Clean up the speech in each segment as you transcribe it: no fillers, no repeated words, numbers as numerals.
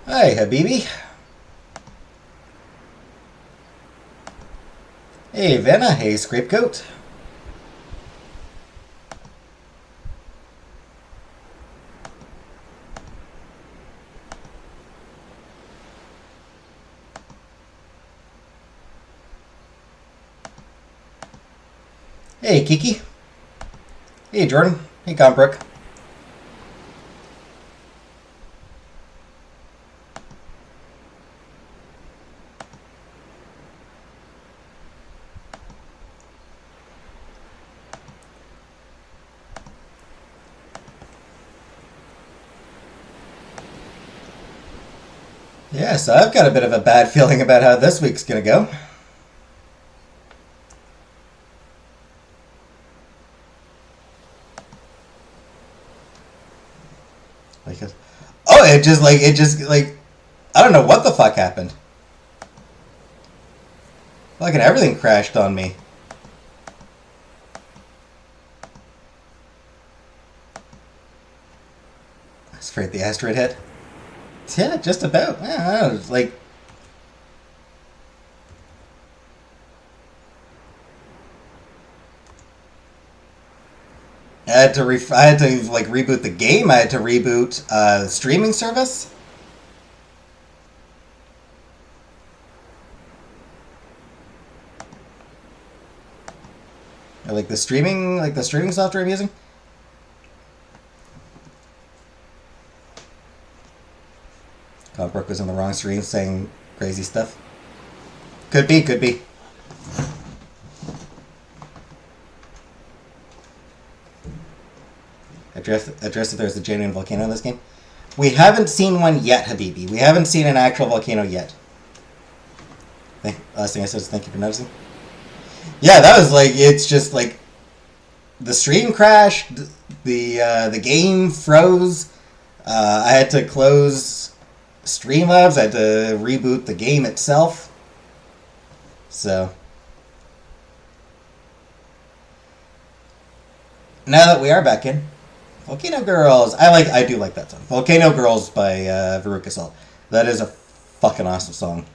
Hey, Habibi. Hey, Vanna. Hey, Scrapecoat. Hey, Kiki. Hey, Jordan. Hey, Gombrooke. Yeah, so I've got a bit of a bad feeling about how this week's gonna go. Because, oh, I don't know what the fuck happened. Fucking everything crashed on me. I was afraid the asteroid hit. Yeah, just about. Yeah, I don't know, it's like I had to like reboot the game. I had to reboot the streaming service. Like the streaming software I'm using. Brooke was in the wrong stream saying crazy stuff. Could be, could be. Address if there's a genuine volcano in this game. We haven't seen one yet, Habibi. We haven't seen an actual volcano yet. Last thing I said is thank you for noticing. Yeah, that was like, it's just like the stream crashed, the game froze. I had to close Streamlabs. I had to reboot the game itself. So now that we are back in, Volcano Girls. I do like that song. Volcano Girls by Veruca Salt. That is a fucking awesome song.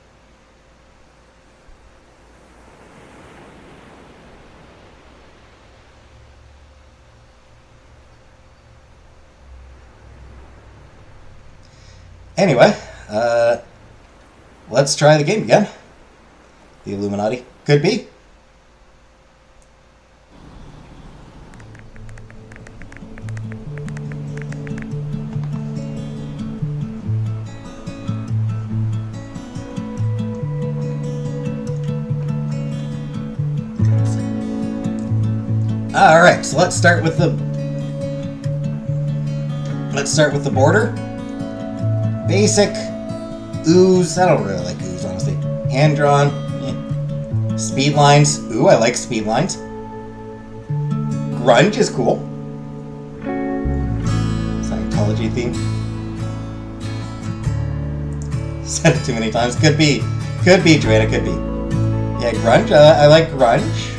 Anyway, let's try the game again. The Illuminati. Could be. Alright, so let's start with the border. Basic. Ooze. I don't really like ooze, honestly. Hand drawn. Speed lines. Ooh, I like speed lines. Grunge is cool. Scientology theme. Said it too many times. Could be. Could be, Joanna. Could be. Yeah, grunge. I like grunge.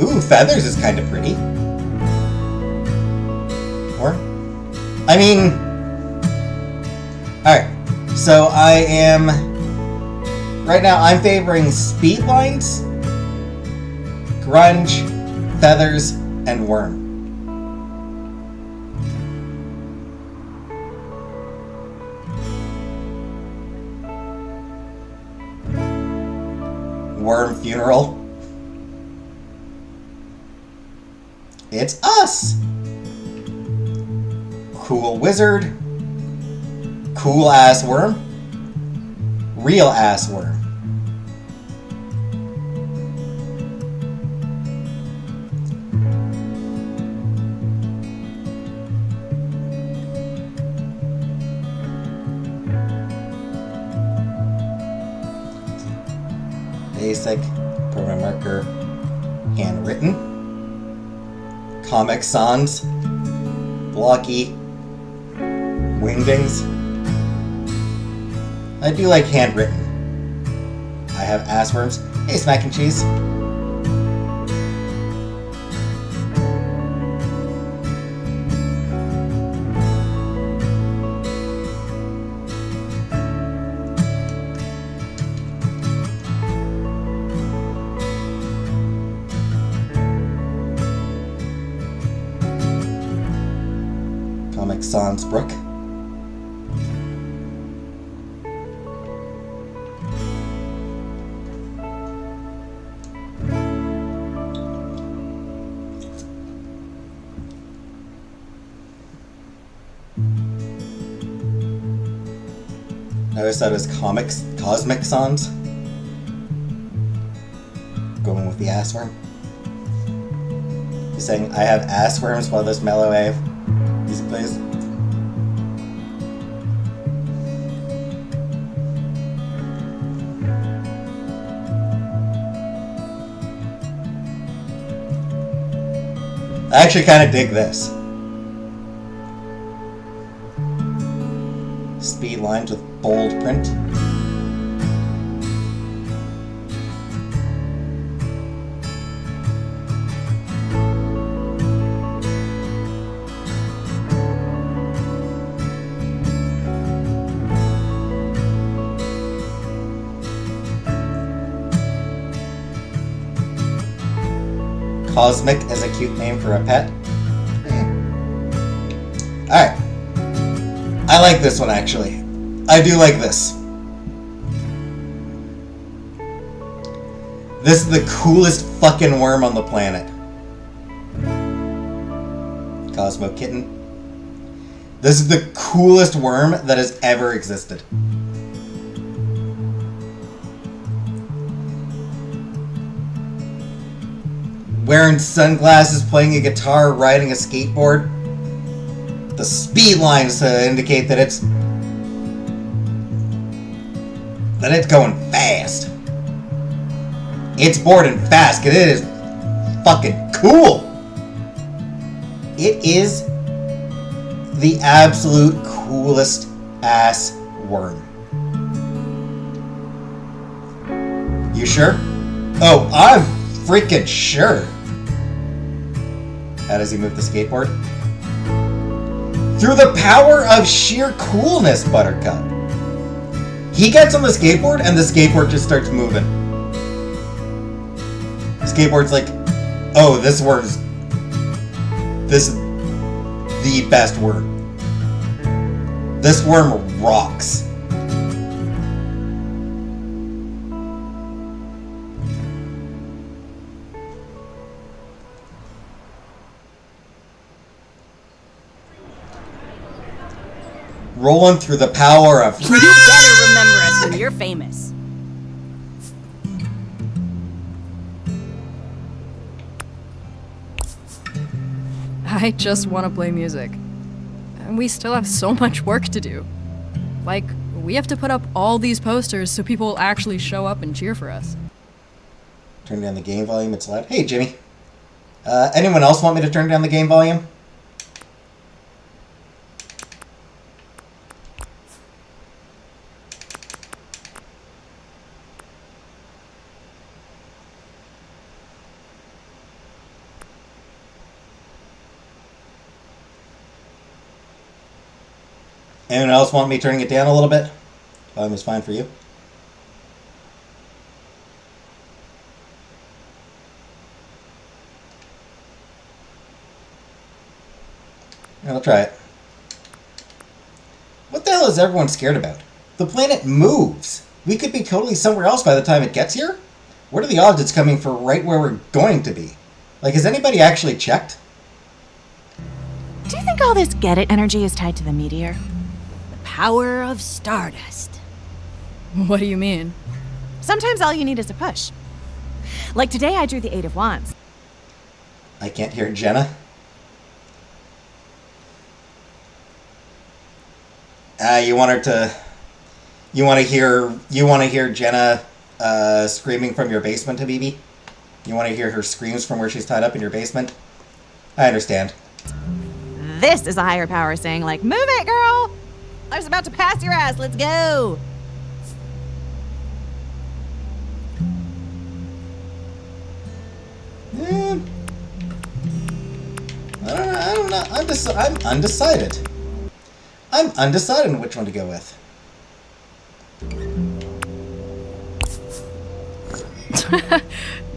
Ooh, feathers is kind of pretty. Or, I mean, alright. So I am, right now I'm favoring speed lines, grunge, feathers, and worm. Worm funeral. It's us! Cool wizard. Cool ass worm. Real ass worm. Basic. Permanent marker. Handwritten. Comic Sans, blocky, wingdings. I do like handwritten. I have ass worms. Hey, Smack and Cheese. Comic Sans Brook. I always thought it was Cosmic Sans. Going with the ass worm. He's saying, I have ass worms while this mellow wave music plays. I actually kind of dig this. Speed lines with bold print. Cosmic is a cute name for a pet. Alright. I like this one, actually. I do like this. This is the coolest fucking worm on the planet. Cosmo Kitten. This is the coolest worm that has ever existed. Wearing sunglasses, playing a guitar, riding a skateboard. The speed lines indicate that it's going fast. It's boarding fast, because it is fucking cool. It is the absolute coolest ass worm. You sure? Oh, I'm freaking sure. How does he move the skateboard? Through the power of sheer coolness, Buttercup. He gets on the skateboard and the skateboard just starts moving. The skateboard's like, oh, this is the best worm. This worm rocks. Rolling through the power of... You better remember us when you're famous. I just want to play music. And we still have so much work to do. Like, we have to put up all these posters so people will actually show up and cheer for us. Turn down the game volume, it's loud. Hey, Jimmy. Anyone else want me to turn down the game volume? Anyone else want me turning it down a little bit? Volume is fine for you. I'll try it. What the hell is everyone scared about? The planet moves. We could be totally somewhere else by the time it gets here. What are the odds it's coming for right where we're going to be? Like, has anybody actually checked? Do you think all this get-it energy is tied to the meteor? The power of stardust. What do you mean? Sometimes all you need is a push. Like today I drew the Eight of Wands. I can't hear Jenna. You want to hear Jenna screaming from your basement, Habibi? You want to hear her screams from where she's tied up in your basement? I understand. This is a higher power saying, like, move it, girl! I was about to pass your ass, let's go! I don't know. I'm undecided. I'm undecided on which one to go with.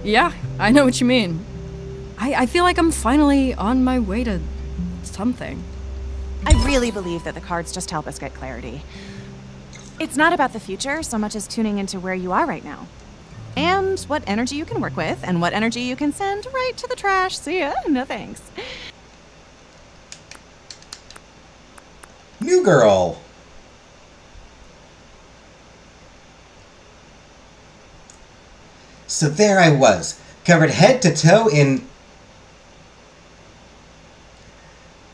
Yeah, I know what you mean. I feel like I'm finally on my way to something. I really believe that the cards just help us get clarity. It's not about the future so much as tuning into where you are right now. And what energy you can work with, and what energy you can send right to the trash. See ya. No thanks. New girl. So there I was, covered head to toe in...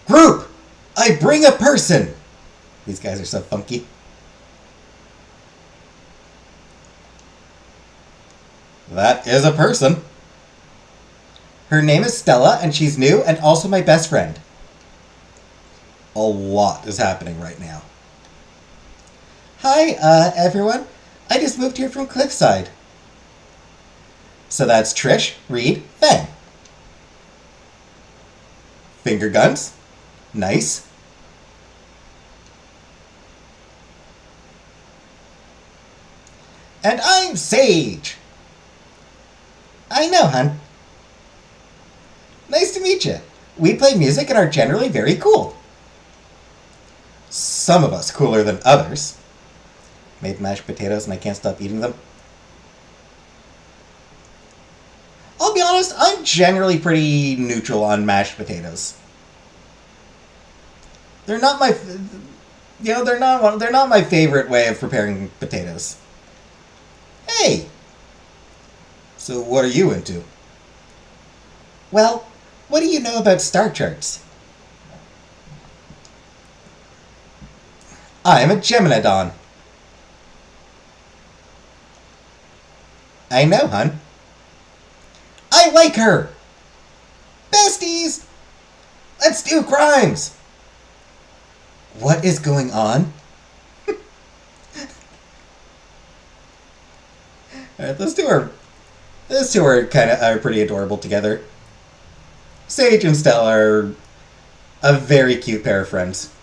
Group! I bring a person! These guys are so funky. That is a person. Her name is Stella, and she's new and also my best friend. A lot is happening right now. Hi, everyone. I just moved here from Cliffside. So that's Trish, Reed, Fang. Finger guns. Nice. And I'm Sage. I know, hun. Nice to meet you. We play music and are generally very cool. Some of us cooler than others. Made mashed potatoes and I can't stop eating them. I'll be honest, I'm generally pretty neutral on mashed potatoes. They're not my, they're not my favorite way of preparing potatoes. Hey. So what are you into? Well, what do you know about star charts? I am a Gemini. I know, hun. I like her! Besties! Let's do crimes! What is going on? Alright, those two are pretty adorable together. Sage and Stella are a very cute pair of friends.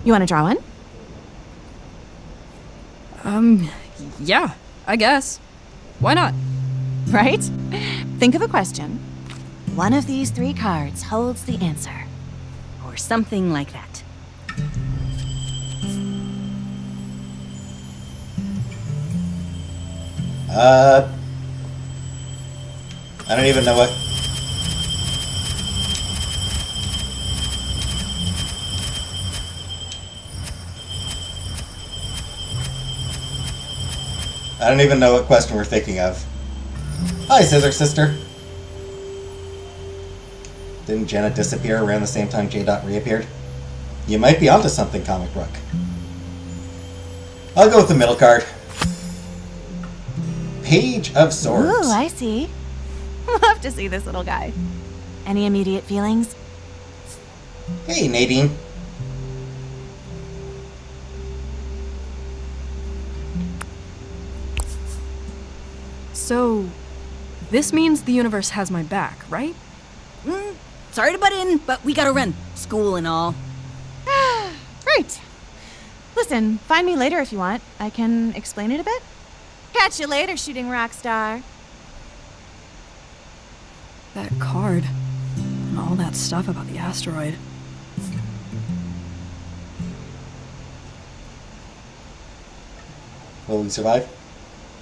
You want to draw one? Yeah, I guess. Why not? Right? Think of a question. One of these 3 cards holds the answer. Or something like that. I don't even know what... I don't even know what question we're thinking of. Hi, Scissor Sister. Didn't Jenna disappear around the same time J. reappeared? You might be onto something, Comic Book. I'll go with the middle card. Page of Swords. Ooh, I see. Love to see this little guy. Any immediate feelings? Hey, Nadine. So, this means the universe has my back, right? Sorry to butt in, but we gotta run. School and all. Right. Listen, find me later if you want. I can explain it a bit. Catch you later, shooting rock star. That card. And all that stuff about the asteroid. Will we survive?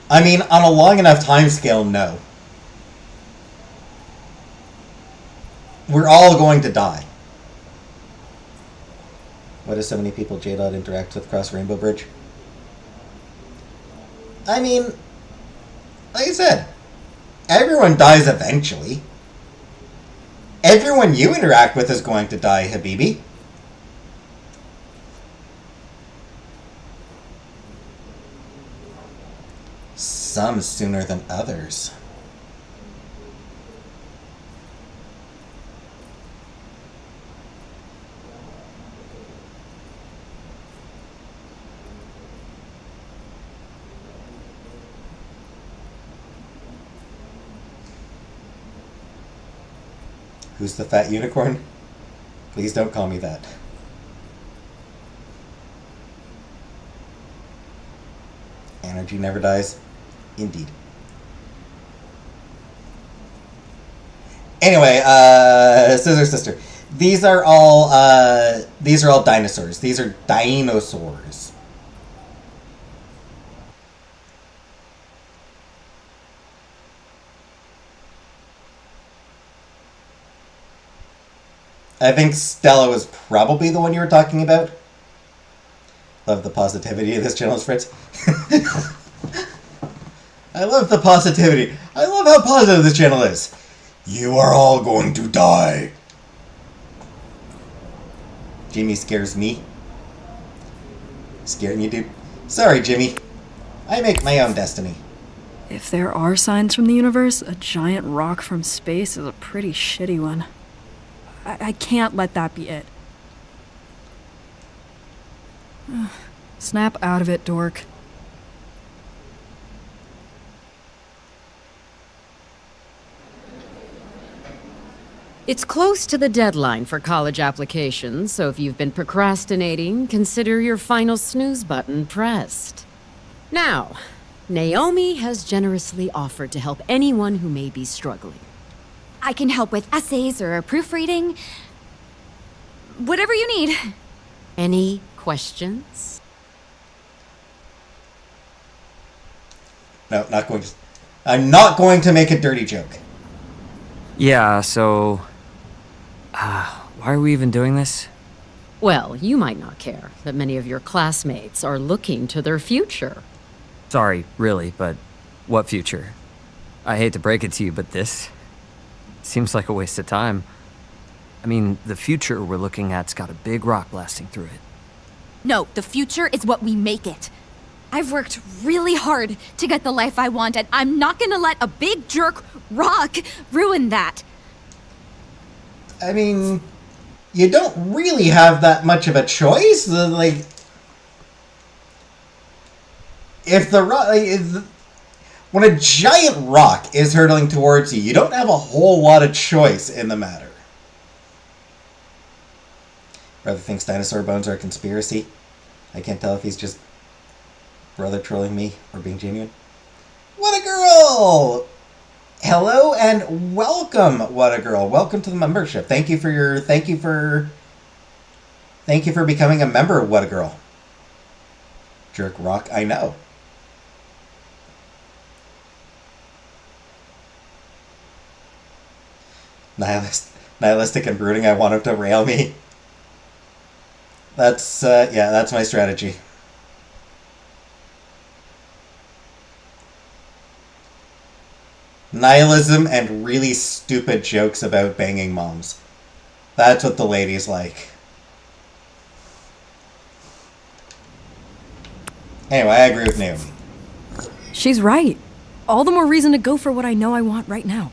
I mean, on a long enough time scale, no. We're all going to die. What do so many people J. interact with across Rainbow Bridge? I mean, like I said, everyone dies eventually. Everyone you interact with is going to die, Habibi. Some sooner than others. Who's the fat unicorn? Please don't call me that. Energy never dies. Indeed. Anyway, Scissor Sister. These are all dinosaurs. These are dinosaurs. I think Stella was probably the one you were talking about. Love the positivity of this channel, Fritz. I love the positivity. I love how positive this channel is. You are all going to die. Jimmy scares me. Scaring you, dude? Sorry, Jimmy. I make my own destiny. If there are signs from the universe, a giant rock from space is a pretty shitty one. I can't let that be it. Snap out of it, dork. It's close to the deadline for college applications, so if you've been procrastinating, consider your final snooze button pressed. Now, Naomi has generously offered to help anyone who may be struggling. I can help with essays or proofreading. Whatever you need. Any questions? No, not going to. I'm not going to make a dirty joke. Yeah, so... why are we even doing this? Well, you might not care that many of your classmates are looking to their future. Sorry, really, but what future? I hate to break it to you, but this seems like a waste of time. I mean, the future we're looking at's got a big rock blasting through it. No, the future is what we make it. I've worked really hard to get the life I want, and I'm not gonna let a big jerk rock ruin that. I mean, you don't really have that much of a choice. If the rock, when a giant rock is hurtling towards you, you don't have a whole lot of choice in the matter. Brother thinks dinosaur bones are a conspiracy. I can't tell if he's just brother trolling me or being genuine. What a girl! Hello and welcome, What a Girl. Welcome to the membership. Thank you for becoming a member of What a Girl. Jerk rock, I know. Nihilistic and brooding, I want him to rail me. That's my strategy. Nihilism and really stupid jokes about banging moms. That's what the ladies like. Anyway, I agree with Naomi. She's right. All the more reason to go for what I know I want right now.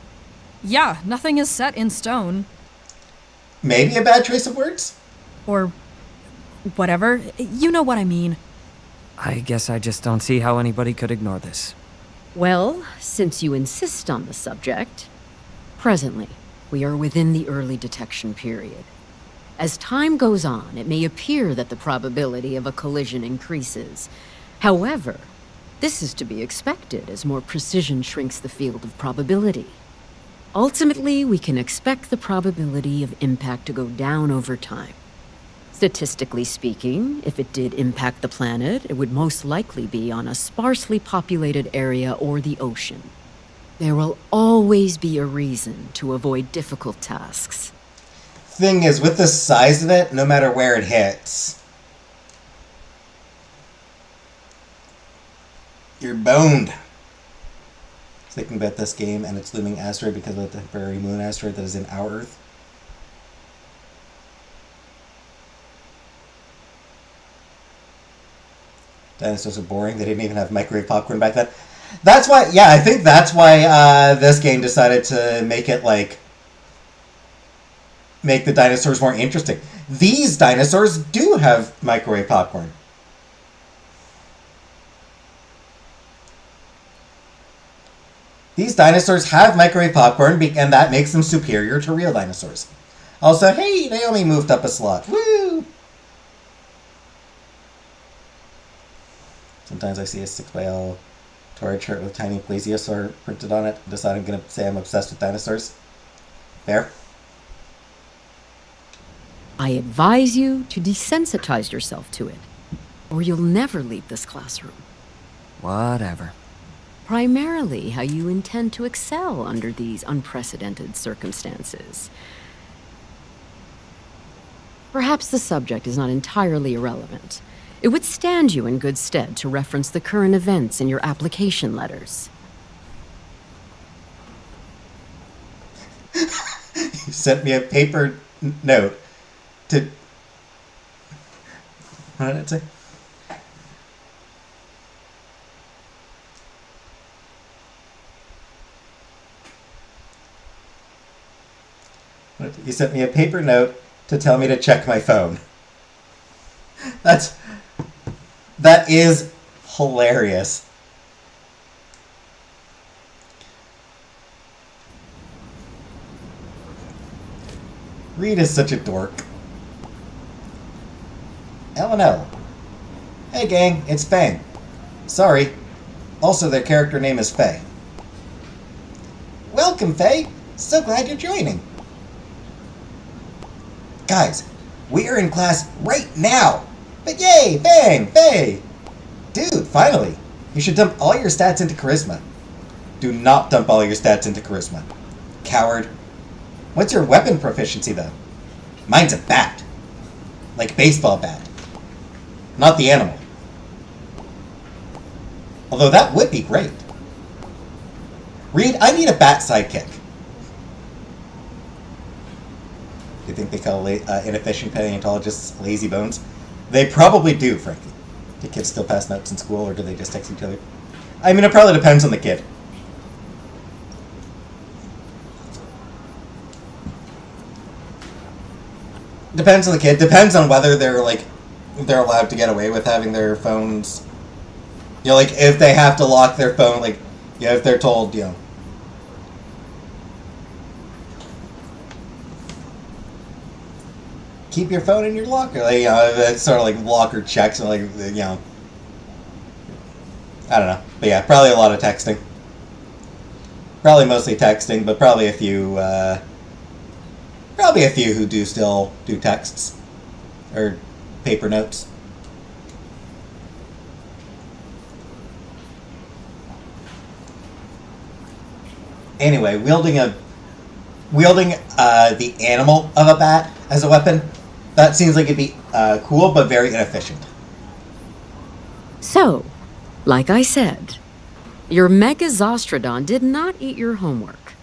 Yeah, nothing is set in stone. Maybe a bad choice of words? Or whatever. You know what I mean. I guess I just don't see how anybody could ignore this. Well, since you insist on the subject, presently, we are within the early detection period. As time goes on, it may appear that the probability of a collision increases. However, this is to be expected as more precision shrinks the field of probability. Ultimately, we can expect the probability of impact to go down over time. Statistically speaking, if it did impact the planet, it would most likely be on a sparsely populated area or the ocean. There will always be a reason to avoid difficult tasks. Thing is, with the size of it, no matter where it hits, you're boned. Thinking about this game and its looming asteroid because of the temporary moon asteroid that is in our Earth. Dinosaurs are boring. They didn't even have microwave popcorn back then. That's why, yeah, I think that's why this game decided to make it make the dinosaurs more interesting. These dinosaurs do have microwave popcorn. These dinosaurs have microwave popcorn, and that makes them superior to real dinosaurs. Also, hey, Naomi moved up a slot. Woo! Sometimes I see a 6xL Torrid shirt with tiny plesiosaur printed on it and decide I'm going to say I'm obsessed with dinosaurs. Fair? I advise you to desensitize yourself to it, or you'll never leave this classroom. Whatever. Primarily how you intend to excel under these unprecedented circumstances. Perhaps the subject is not entirely irrelevant. It would stand you in good stead to reference the current events in your application letters. You sent me a paper note to... What did it say? You sent me a paper note to tell me to check my phone. That is hilarious. Reed is such a dork. L&L. Hey gang, it's Fang. Sorry. Also, their character name is Faye. Welcome, Faye. So glad you're joining. Guys, we are in class right now. But yay, Fang, Faye. Dude, finally. You should dump all your stats into Charisma. Do not dump all your stats into Charisma. Coward. What's your weapon proficiency, though? Mine's a bat. Like baseball bat. Not the animal. Although that would be great. Reed, I need a bat sidekick. Do you think they call inefficient paleontologists lazy bones? They probably do, frankly. Do kids still pass notes in school, or do they just text each other? I mean, it probably depends on the kid. Depends on the kid. Depends on whether they're allowed to get away with having their phones. You know, like if they have to lock their phone, like, you know, if they're told, you know, keep your phone in your locker. Like, you know, it's sort of like locker checks and, like, you know, I don't know. But yeah, probably a lot of texting. Probably mostly texting, but probably a few who do still do texts or paper notes. Anyway, wielding the animal of a bat as a weapon, that seems like it'd be cool, but very inefficient. So, like I said, your Megazostrodon did not eat your homework.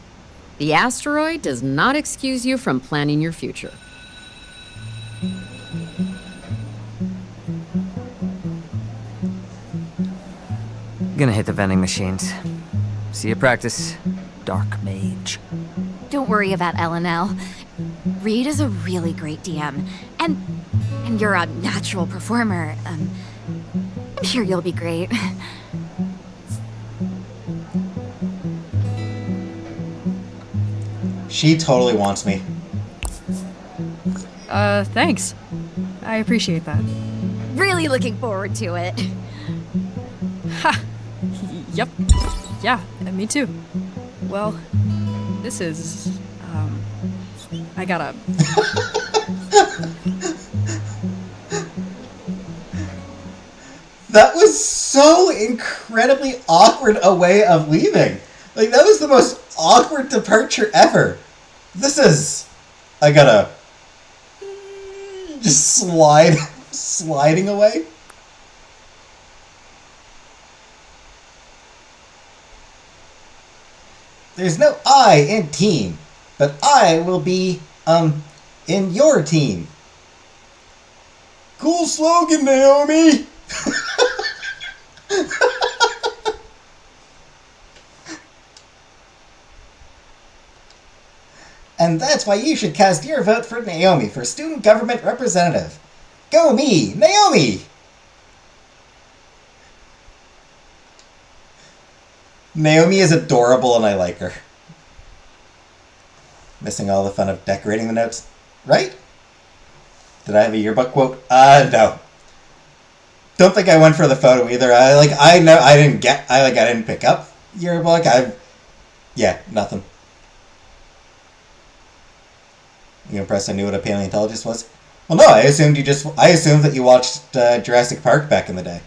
The asteroid does not excuse you from planning your future. Gonna hit the vending machines. See you practice, Dark Mage. Don't worry about L&L. Reed is a really great DM, and you're a natural performer. I'm sure you'll be great. She totally wants me. Thanks. I appreciate that. Really looking forward to it. Ha! Yep. Yeah, and me too. Well, this is, I gotta... That was so incredibly awkward a way of leaving. Like, that was the most awkward departure ever. This is... I gotta... Just sliding away. There's no I in team, but I will be, in your team. Cool slogan, Naomi! And that's why you should cast your vote for Naomi for student government representative. Go me, Naomi! Naomi is adorable and I like her. Missing all the fun of decorating the notes, right? Did I have a yearbook quote? No. Don't think I went for the photo either. I didn't pick up yearbook. Yeah, nothing. You impressed I knew what a paleontologist was? Well, no, I assumed that you watched Jurassic Park back in the day.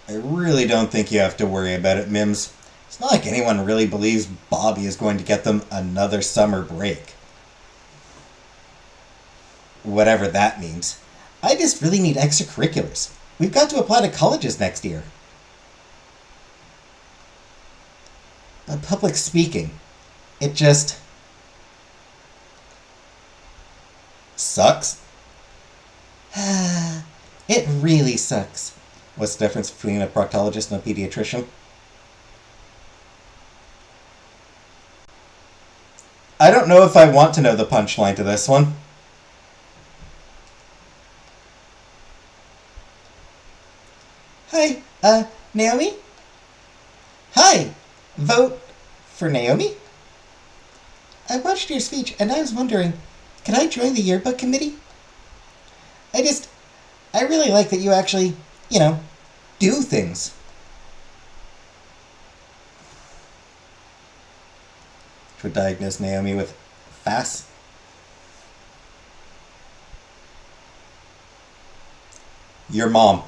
I really don't think you have to worry about it, Mims. It's not like anyone really believes Bobby is going to get them another summer break. Whatever that means. I just really need extracurriculars. We've got to apply to colleges next year. But public speaking, it just sucks. It really sucks. What's the difference between a proctologist and a pediatrician? I don't know if I want to know the punchline to this one. Hi, Naomi? Hi, vote for Naomi? I watched your speech and I was wondering, can I join the yearbook committee? I really like that you actually, do things. Which would diagnose Naomi with FAS. Your mom.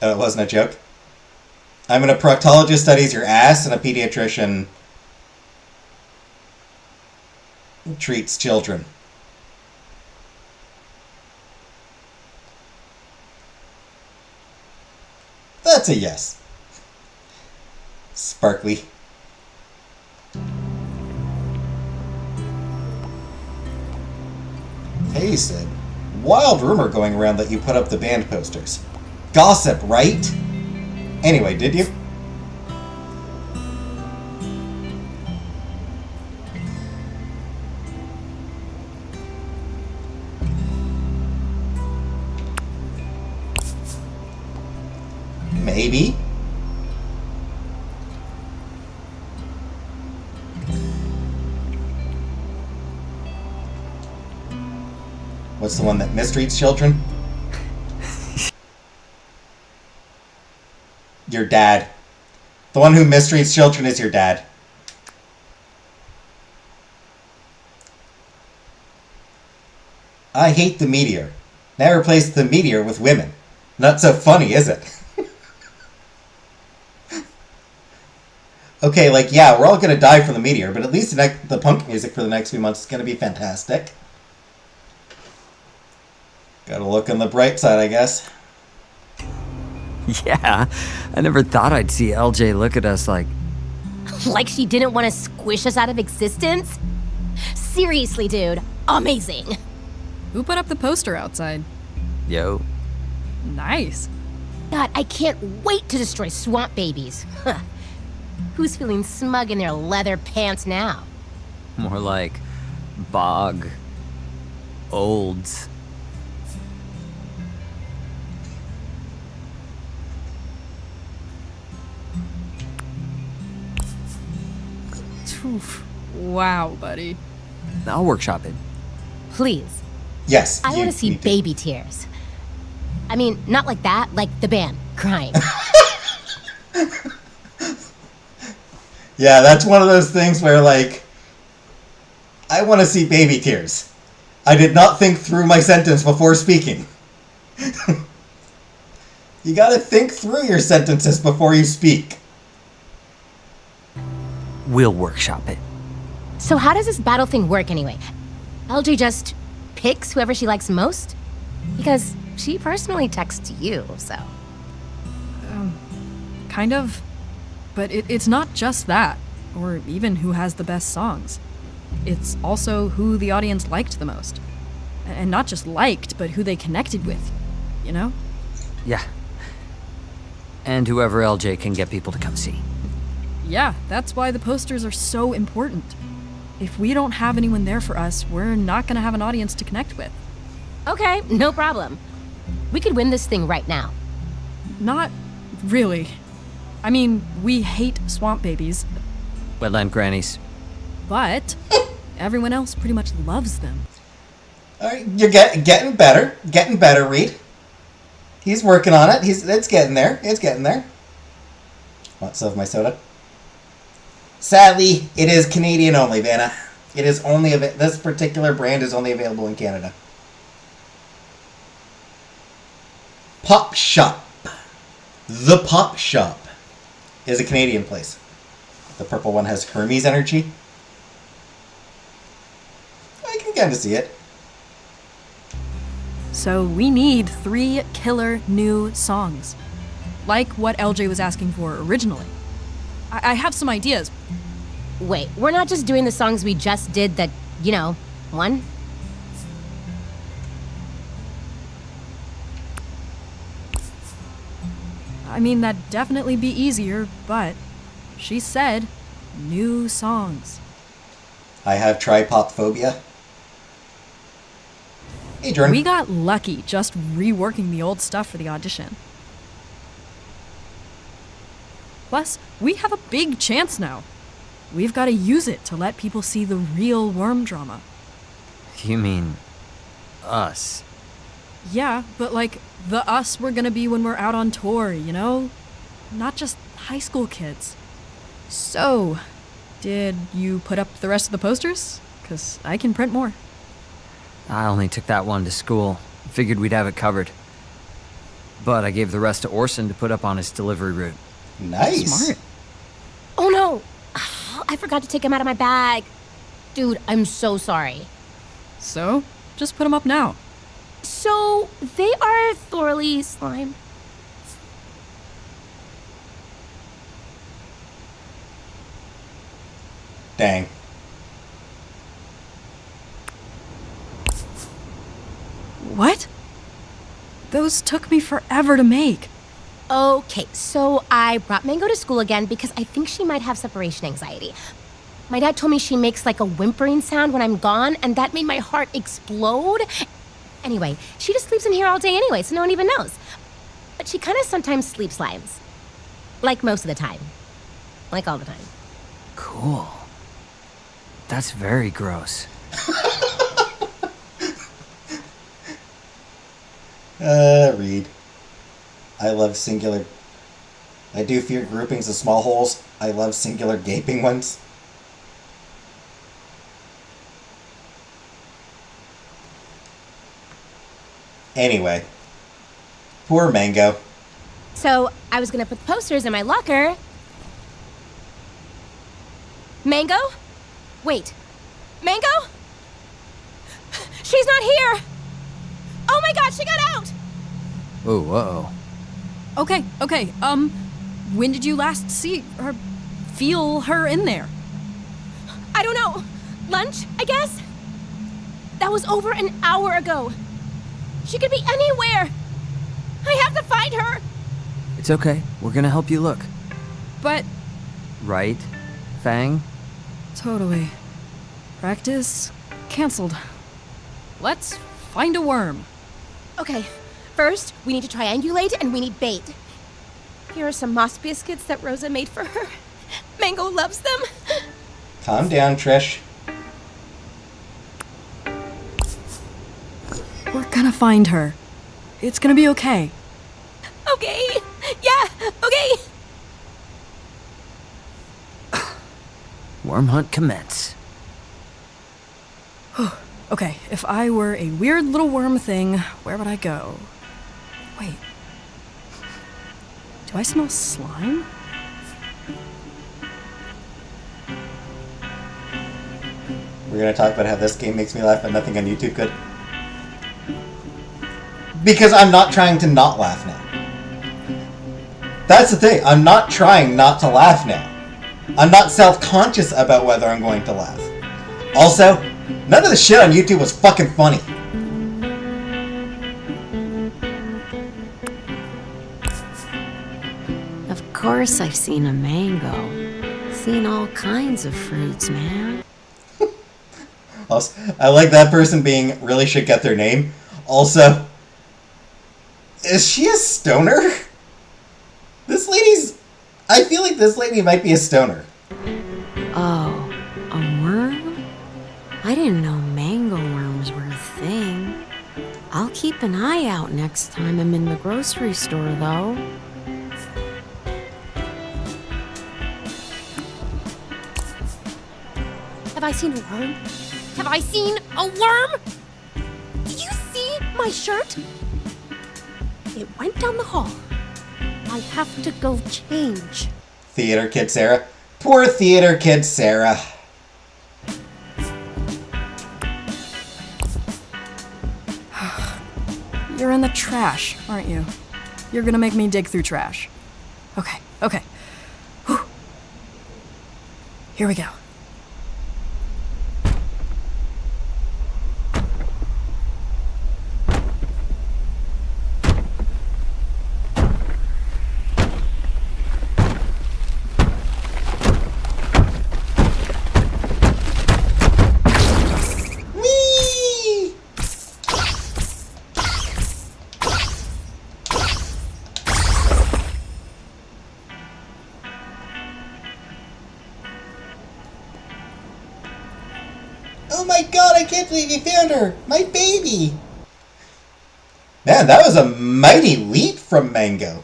Oh, it wasn't a joke? I'm a proctologist studies your ass and a pediatrician treats children. That's a yes. Sparkly. Hey, Sid. Wild rumor going around that you put up the band posters. Gossip, right? Anyway, did you? Maybe. What's the one that mistreats children? Your dad. The one who mistreats children is your dad. I hate the meteor. Now replace the meteor with women. Not so funny, is it? Okay, yeah, we're all gonna die from the meteor, but at least the punk music for the next few months is gonna be fantastic. Gotta look on the bright side, I guess. Yeah, I never thought I'd see LJ look at us like... Like she didn't want to squish us out of existence? Seriously, dude. Amazing. Who put up the poster outside? Yo. Nice. God, I can't wait to destroy swamp babies. Who's feeling smug in their leather pants now? More like... bog... olds. Oof. Wow, buddy. I'll workshop it. Please. Yes. I want to see baby tears. I mean, not like that, like the band, crying. Yeah, that's one of those things where, I want to see baby tears. I did not think through my sentence before speaking. You gotta think through your sentences before you speak. We'll workshop it. So how does this battle thing work anyway? LJ just picks whoever she likes most? Because she personally texts you, so... Kind of. But it's not just that, or even who has the best songs. It's also who the audience liked the most. And not just liked, but who they connected with, you know? Yeah. And whoever LJ can get people to come see. Yeah, that's why the posters are so important. If we don't have anyone there for us, we're not gonna have an audience to connect with. Okay, no problem. We could win this thing right now. Not really. I mean, we hate swamp babies, Wetland grannies. but everyone else pretty much loves them. All right, you're getting better, Reed. He's working on it. It's getting there. It's getting there. Want some of my soda? Sadly, it is Canadian only, Vanna. It is only this particular brand is only available in Canada. Pop Shop. The Pop Shop is a Canadian place. The purple one has Hermes energy. I can kind of see it. So we need 3 killer new songs. Like what LJ was asking for originally. I have some ideas. Wait, we're not just doing the songs we just did that, won? I mean, that'd definitely be easier, but she said new songs. I have tripop phobia. Hey, Jordan. We got lucky just reworking the old stuff for the audition. Plus, we have a big chance now. We've got to use it to let people see the real worm drama. You mean us? Yeah, but like the us we're gonna be when we're out on tour, Not just high school kids. So, did you put up the rest of the posters? 'Cause I can print more. I only took that one to school. Figured we'd have it covered. But I gave the rest to Orson to put up on his delivery route. Nice. Smart. Oh no! I forgot to take them out of my bag. Dude, I'm so sorry. So, just put them up now. So, they are thoroughly slime. Dang. What? Those took me forever to make. Okay, so I brought Mango to school again because I think she might have separation anxiety. My dad told me she makes like a whimpering sound when I'm gone, and that made my heart explode. Anyway, she just sleeps in here all day anyway, so no one even knows. But she kind of sometimes sleep slimes. Like most of the time. Like all the time. Cool. That's very gross. Read. I love singular. I do fear groupings of small holes. I love singular gaping ones. Anyway. Poor Mango. So I was gonna put the posters in my locker. Mango? Wait. Mango? She's not here! Oh my god, she got out! Oh, uh-oh. Okay, when did you last see or feel her in there? I don't know. Lunch, I guess? That was over an hour ago. She could be anywhere. I have to find her. It's okay. We're gonna help you look. But... Right, Fang? Totally. Practice canceled. Let's find a worm. Okay, first, we need to triangulate and we need bait. Here are some moss biscuits that Rosa made for her. Mango loves them. Calm down, Trish. We're gonna find her. It's gonna be okay. Okay, yeah, okay. Worm hunt commence. Okay, if I were a weird little worm thing, where would I go? Wait. Do I smell slime? We're gonna talk about how this game makes me laugh, but nothing on YouTube could. Because I'm not trying to not laugh now. That's the thing. I'm not trying not to laugh now. I'm not self-conscious about whether I'm going to laugh. Also, none of the shit on YouTube was fucking funny. Of course I've seen a mango. Seen all kinds of fruits, man. Also, I like that person being really should get their name. Also, is she a stoner? This lady's... I feel like this lady might be a stoner. Oh, a worm? I didn't know mango worms were a thing. I'll keep an eye out next time I'm in the grocery store, though. I seen a worm? Have I seen a worm? Did you see my shirt? It went down the hall. I have to go change. Theater kid Sarah. Poor theater kid Sarah. You're in the trash, aren't you? You're gonna make me dig through trash. Okay, okay. Whew. Here we go. Oh my god, I can't believe you found her! My baby! Man, that was a mighty leap from Mango.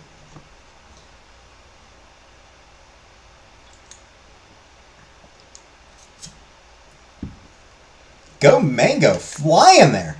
Go Mango, flying there!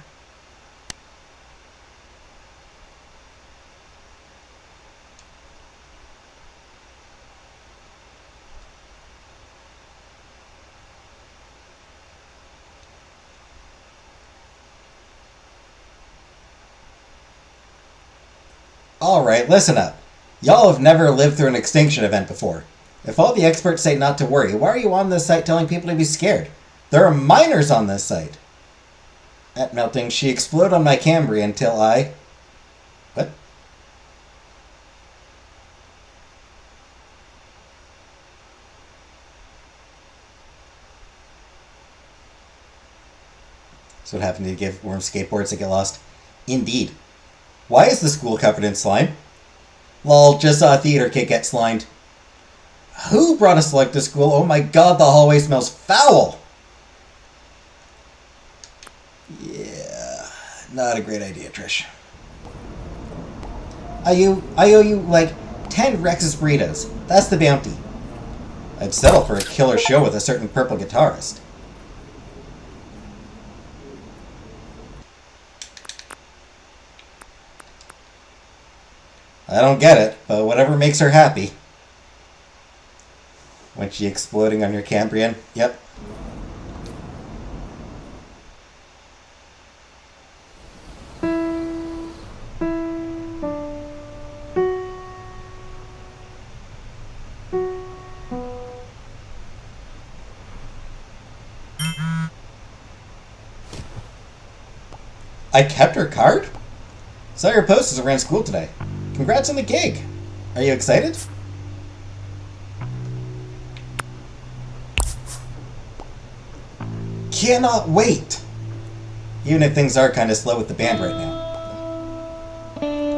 Alright, listen up. Y'all have never lived through an extinction event before. If all the experts say not to worry, why are you on this site telling people to be scared? There are miners on this site. At melting, she exploded on my Camry until I... What? So what happened to give worm skateboards that get lost? Indeed. Why is the school covered in slime? Lol, just saw a theater kid get slimed. Who brought a slug to school? Oh my god, the hallway smells foul! Yeah, not a great idea, Trish. I owe you, like, 10 Rex's burritos. That's the bounty. I'd settle for a killer show with a certain purple guitarist. I don't get it, but whatever makes her happy. When she exploding on your Cambrian? Yep. I kept her card? Saw your posters around school today. Congrats on the gig. Are you excited? Cannot wait. Even if things are kind of slow with the band right now.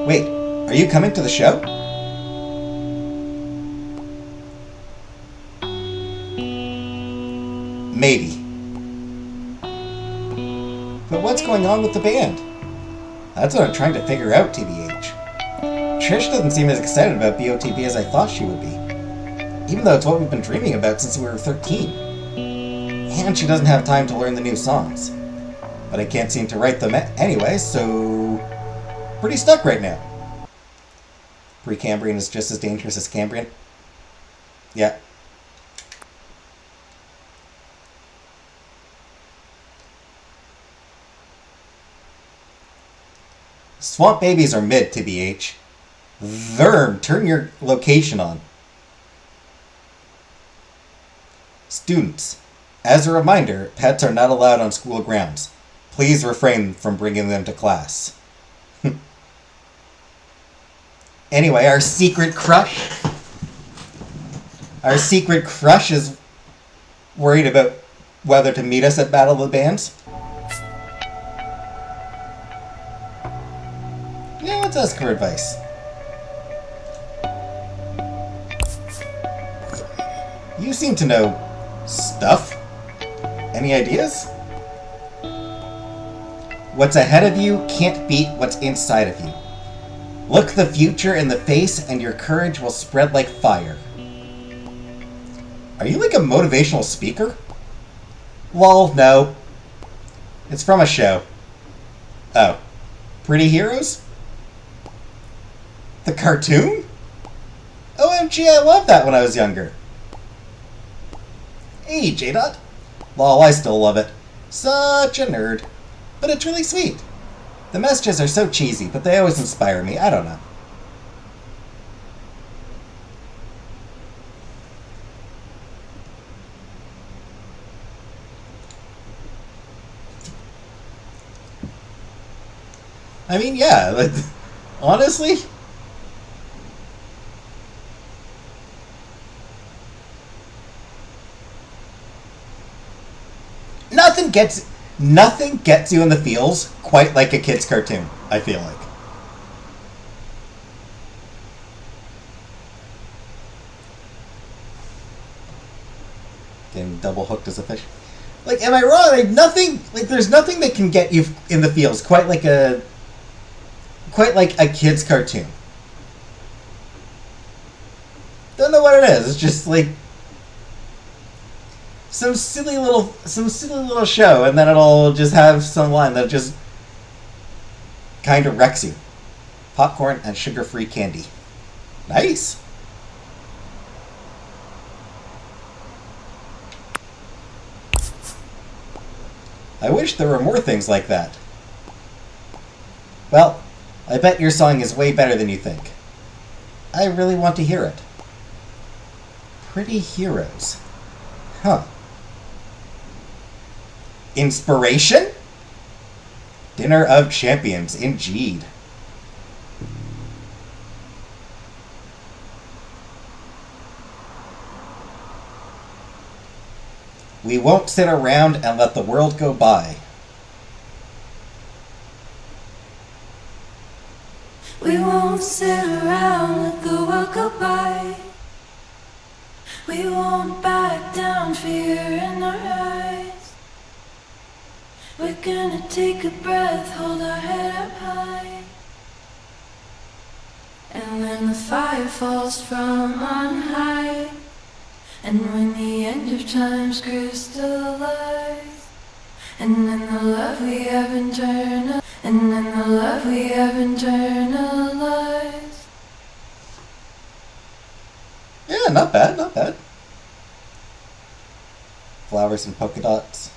Wait, are you coming to the show? Maybe. But what's going on with the band? That's what I'm trying to figure out, TBH. Trish doesn't seem as excited about BOTB as I thought she would be. Even though it's what we've been dreaming about since we were 13. And she doesn't have time to learn the new songs. But I can't seem to write them anyway, so... pretty stuck right now. Precambrian is just as dangerous as Cambrian? Yeah. Swamp babies are mid, TBH. Verm, turn your location on. Students, as a reminder, pets are not allowed on school grounds. Please refrain from bringing them to class. Anyway, our secret crush. Our secret crush is worried about whether to meet us at Battle of the Bands. Yeah, let's ask her advice. You seem to know stuff. Any ideas? What's ahead of you can't beat what's inside of you. Look the future in the face and your courage will spread like fire. Are you like a motivational speaker? Lol, no. It's from a show. Oh. Pretty Heroes? The cartoon? OMG, I loved that when I was younger. Hey, J-Dot. Lol, I still love it. Such a nerd. But it's really sweet. The messages are so cheesy, but they always inspire me. I don't know. I mean, yeah, like, honestly, nothing gets you in the feels quite like a kid's cartoon, I feel like. Getting double hooked as a fish. Like, am I wrong? Like, nothing, like, there's nothing that can get you in the feels quite like a kid's cartoon. Don't know what it is. It's just like some silly little show, and then it'll just have some line that just kind of wrecks you. Popcorn and sugar-free candy. Nice. I wish there were more things like that. Well, I bet your song is way better than you think. I really want to hear it. Pretty Heroes. Huh. Inspiration? Dinner of Champions, indeed. We won't sit around and let the world go by. We won't sit around, let the world go by. We won't back down, fear in our eyes. We're gonna take a breath, hold our head up high. And when the fire falls from on high, and when the end of time's crystallized, and then the love we have internalized, and then the love we have internalized. Yeah, not bad, not bad. Flowers and polka dots.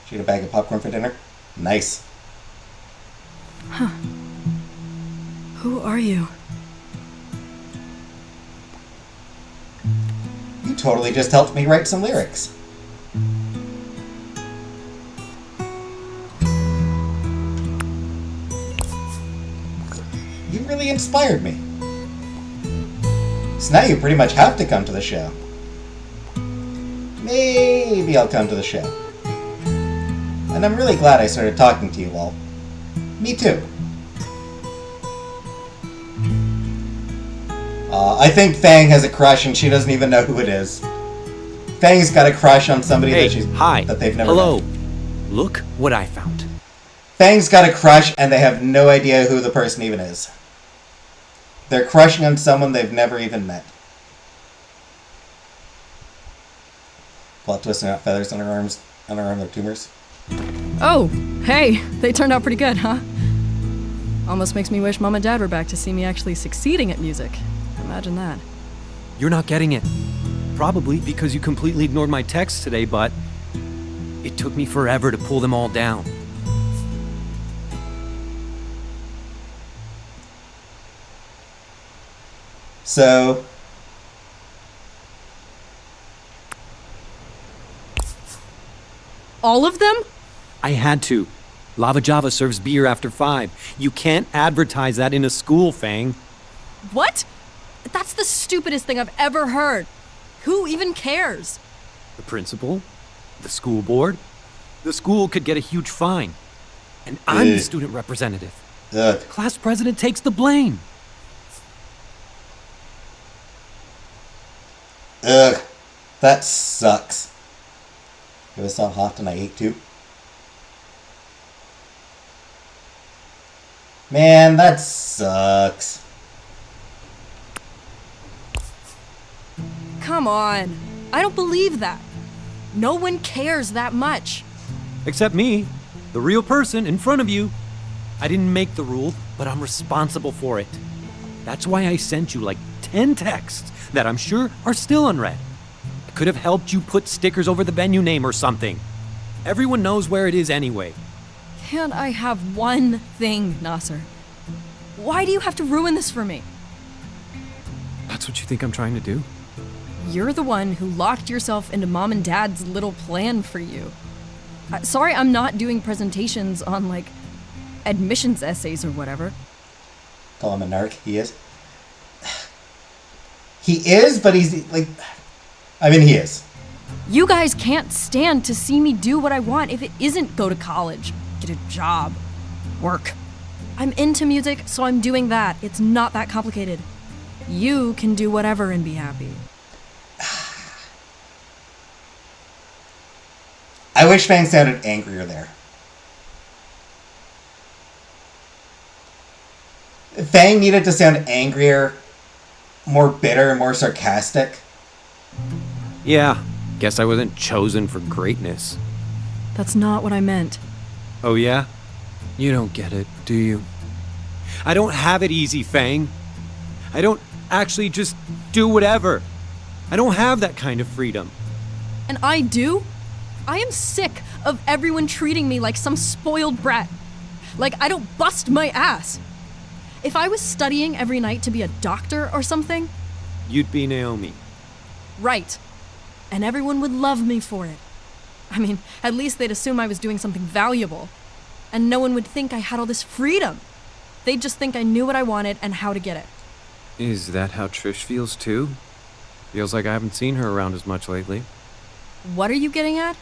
She ate a bag of popcorn for dinner. Nice. Huh. Who are you? You totally just helped me write some lyrics. You really inspired me. So now you pretty much have to come to the show. Maybe I'll come to the show. And I'm really glad I started talking to you all. Me too. I think Fang has a crush and she doesn't even know who it is. Fang's got a crush on somebody that they've never Hello. met. Look what I found. Fang's got a crush and they have no idea who the person even is. They're crushing on someone they've never even met. Plot twist, they're not feathers on her arms. On her arm, they're tumors. Oh, hey, they turned out pretty good, huh? Almost makes me wish Mom and Dad were back to see me actually succeeding at music. Imagine that. You're not getting it. Probably because you completely ignored my texts today, but it took me forever to pull them all down. So... All of them? I had to. Lava Java serves beer after 5. You can't advertise that in a school, Fang. What? That's the stupidest thing I've ever heard. Who even cares? The principal? The school board? The school could get a huge fine. And I'm the student representative. Ugh. The class president takes the blame. Ugh. That sucks. It was so hot and I ate too. Man, that sucks. Come on. I don't believe that. No one cares that much. Except me, the real person in front of you. I didn't make the rule, but I'm responsible for it. That's why I sent you like 10 texts that I'm sure are still unread. I could have helped you put stickers over the venue name or something. Everyone knows where it is anyway. Can't I have one thing, Nasser? Why do you have to ruin this for me? That's what you think I'm trying to do? You're the one who locked yourself into Mom and Dad's little plan for you. Sorry I'm not doing presentations on, like, admissions essays or whatever. Call him a narc. He is. He is, but he's like... I mean, he is. You guys can't stand to see me do what I want if it isn't go to college, get a job, work. I'm into music, so I'm doing that. It's not that complicated. You can do whatever and be happy. I wish Fang sounded angrier there. Fang needed to sound angrier, more bitter, more sarcastic. Yeah, guess I wasn't chosen for greatness. That's not what I meant. Oh yeah? You don't get it, do you? I don't have it easy, Fang. I don't actually just do whatever. I don't have that kind of freedom. And I do? I am sick of everyone treating me like some spoiled brat. Like I don't bust my ass. If I was studying every night to be a doctor or something... You'd be Naomi. Right. And everyone would love me for it. I mean, at least they'd assume I was doing something valuable. And no one would think I had all this freedom. They'd just think I knew what I wanted and how to get it. Is that how Trish feels too? Feels like I haven't seen her around as much lately. What are you getting at?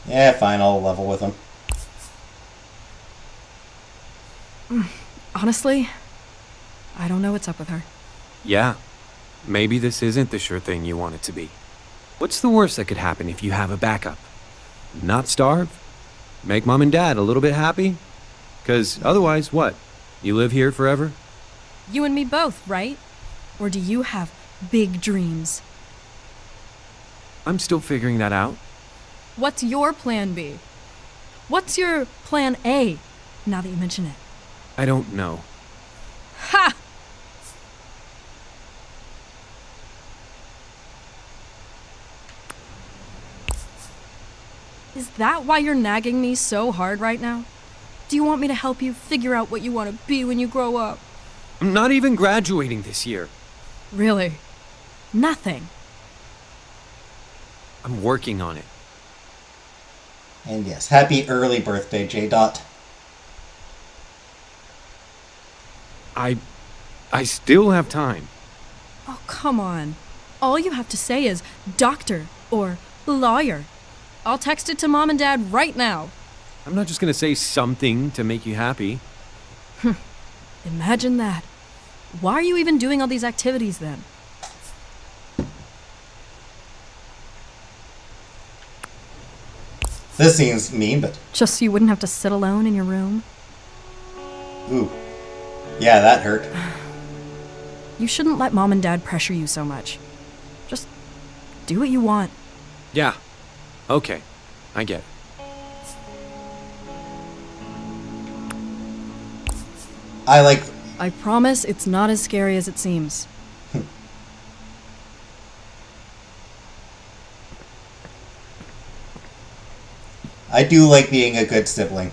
Yeah, fine, I'll level with him. Honestly, I don't know what's up with her. Yeah, maybe this isn't the sure thing you want it to be. What's the worst that could happen if you have a backup? Not starve? Make Mom and Dad a little bit happy? 'Cause otherwise, what? You live here forever? You and me both, right? Or do you have big dreams? I'm still figuring that out. What's your plan B? What's your plan A, now that you mention it? I don't know. Ha! Is that why you're nagging me so hard right now? Do you want me to help you figure out what you want to be when you grow up? I'm not even graduating this year. Really? Nothing. I'm working on it. And yes, happy early birthday, J. Dot. I still have time. Oh, come on. All you have to say is doctor or lawyer. I'll text it to Mom and Dad right now. I'm not just gonna say something to make you happy. Imagine that. Why are you even doing all these activities then? This seems mean, but... Just so you wouldn't have to sit alone in your room? Ooh. Yeah, that hurt. You shouldn't let Mom and Dad pressure you so much. Just do what you want. Yeah. Okay. I get it. I promise it's not as scary as it seems. I do like being a good sibling.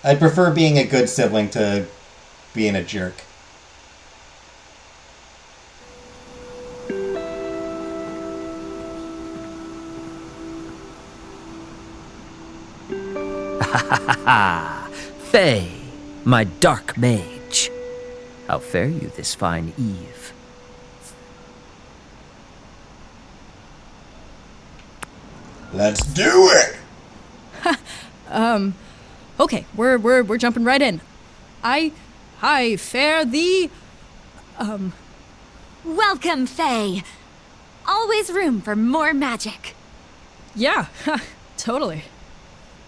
I'd prefer being a good sibling to being a jerk. Ha! Faye, my dark mage. How fare you this fine eve? Let's do it! Okay, we're jumping right in. I fare thee... Welcome, Faye. always room for more magic. Yeah, totally.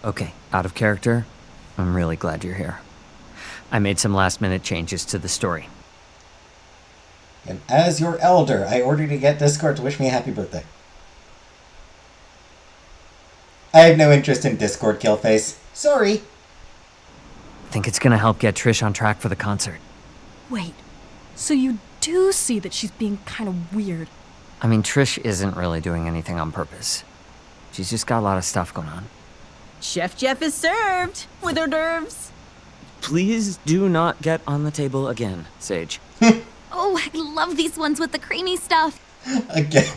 Okay, out of character, I'm really glad you're here. I made some last-minute changes to the story. And as your elder, I order you to get Discord to wish me a happy birthday. I have no interest in Discord, Killface. Sorry. I think it's gonna help get Trish on track for the concert. Wait, so you do see that she's being kind of weird? I mean, Trish isn't really doing anything on purpose. She's just got a lot of stuff going on. Chef Jeff is served with hors d'oeuvres. Please do not get on the table again, Sage. Oh, I love these ones with the creamy stuff. Again,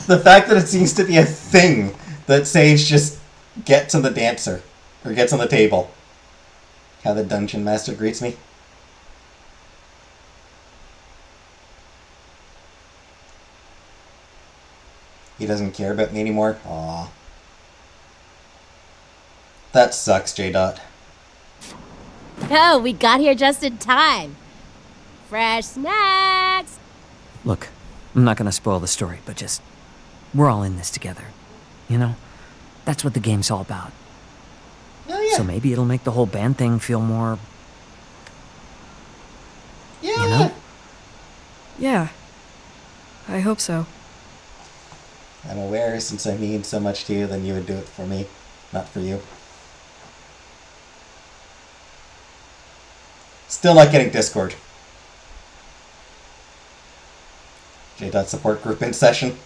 the fact that it seems to be a thing that Sage just gets on the dancer, or gets on the table. How the dungeon master greets me. He doesn't care about me anymore? Aww. That sucks, J-Dot. Oh, we got here just in time. Fresh snacks. Look, I'm not gonna spoil the story, but just... we're all in this together. You know? That's what the game's all about. Oh, yeah. So maybe it'll make the whole band thing feel more... Yeah. You know? Yeah, I hope so. I'm aware since I mean so much to you, then you would do it for me, not for you. Still not getting Discord. J-Dot support group in session.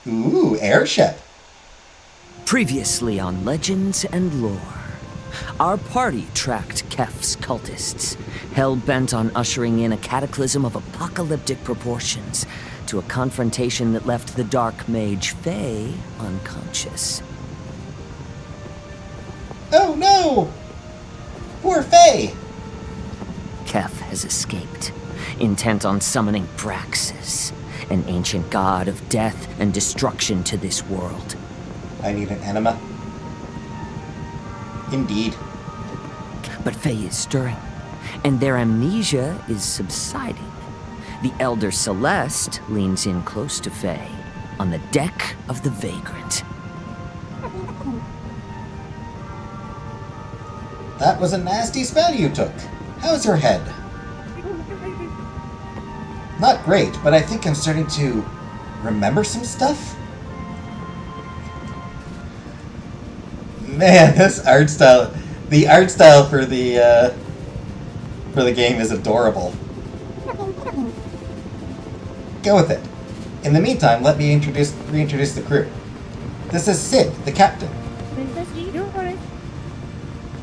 Ooh, airship. Previously on Legends and Lore, our party tracked Kef's cultists, hell-bent on ushering in a cataclysm of apocalyptic proportions to a confrontation that left the dark mage Faye unconscious. Oh no! Poor Faye! Kef has escaped, intent on summoning Braxis, an ancient god of death and destruction to this world. I need an enema. Indeed. But Faye is stirring, and their amnesia is subsiding. The Elder Celeste leans in close to Faye on the deck of the Vagrant. That was a nasty spell you took. How's your head? Not great, but I think I'm starting to remember some stuff. Man, this art style, the art style for the game is adorable. Go with it. In the meantime, let me reintroduce the crew. This is Sid, the captain.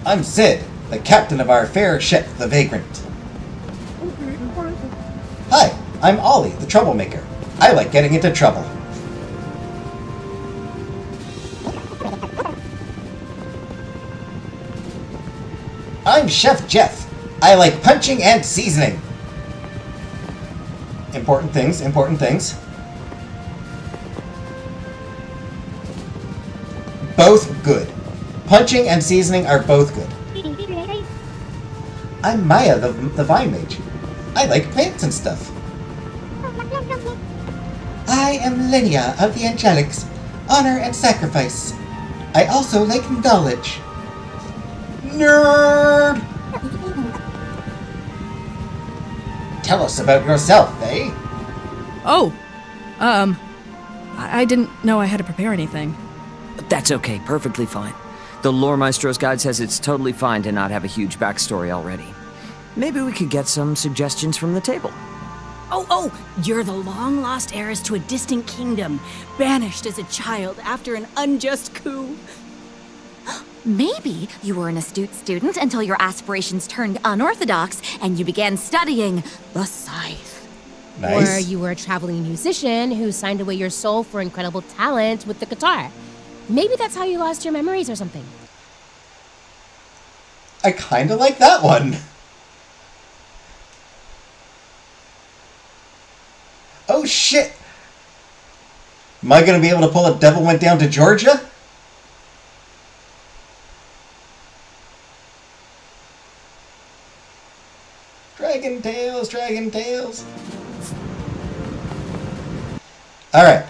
I'm Sid, the captain of our fair ship, the Vagrant. Hi, I'm Ollie, the troublemaker. I like getting into trouble. I'm Chef Jeff. I like punching and seasoning. Important things, important things. Both good. Punching and seasoning are both good. I'm Maya, the Vine Mage. I like plants and stuff. I am Linnea of the Angelics. Honor and sacrifice. I also like knowledge. Nerd! Tell us about yourself, eh? Oh, I didn't know I had to prepare anything. That's okay, perfectly fine. The Lore Maestro's guide says it's totally fine to not have a huge backstory already. Maybe we could get some suggestions from the table. Oh, you're the long-lost heiress to a distant kingdom, banished as a child after an unjust coup. Maybe you were an astute student until your aspirations turned unorthodox and you began studying the scythe. Nice. Or you were a traveling musician who signed away your soul for incredible talent with the guitar. Maybe that's how you lost your memories or something. I kinda like that one. Oh shit! Am I gonna be able to pull a Devil Went Down to Georgia? Dragon Tales, Dragon Tales. Alright.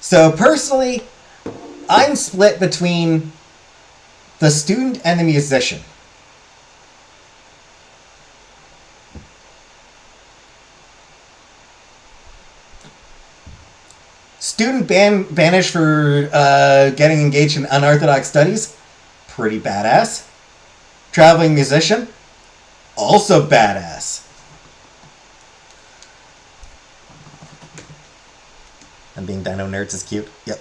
So personally, I'm split between the student and the musician. Student banished for getting engaged in unorthodox studies. Pretty badass. Traveling musician. Also badass. And being Dino Nerds is cute. Yep.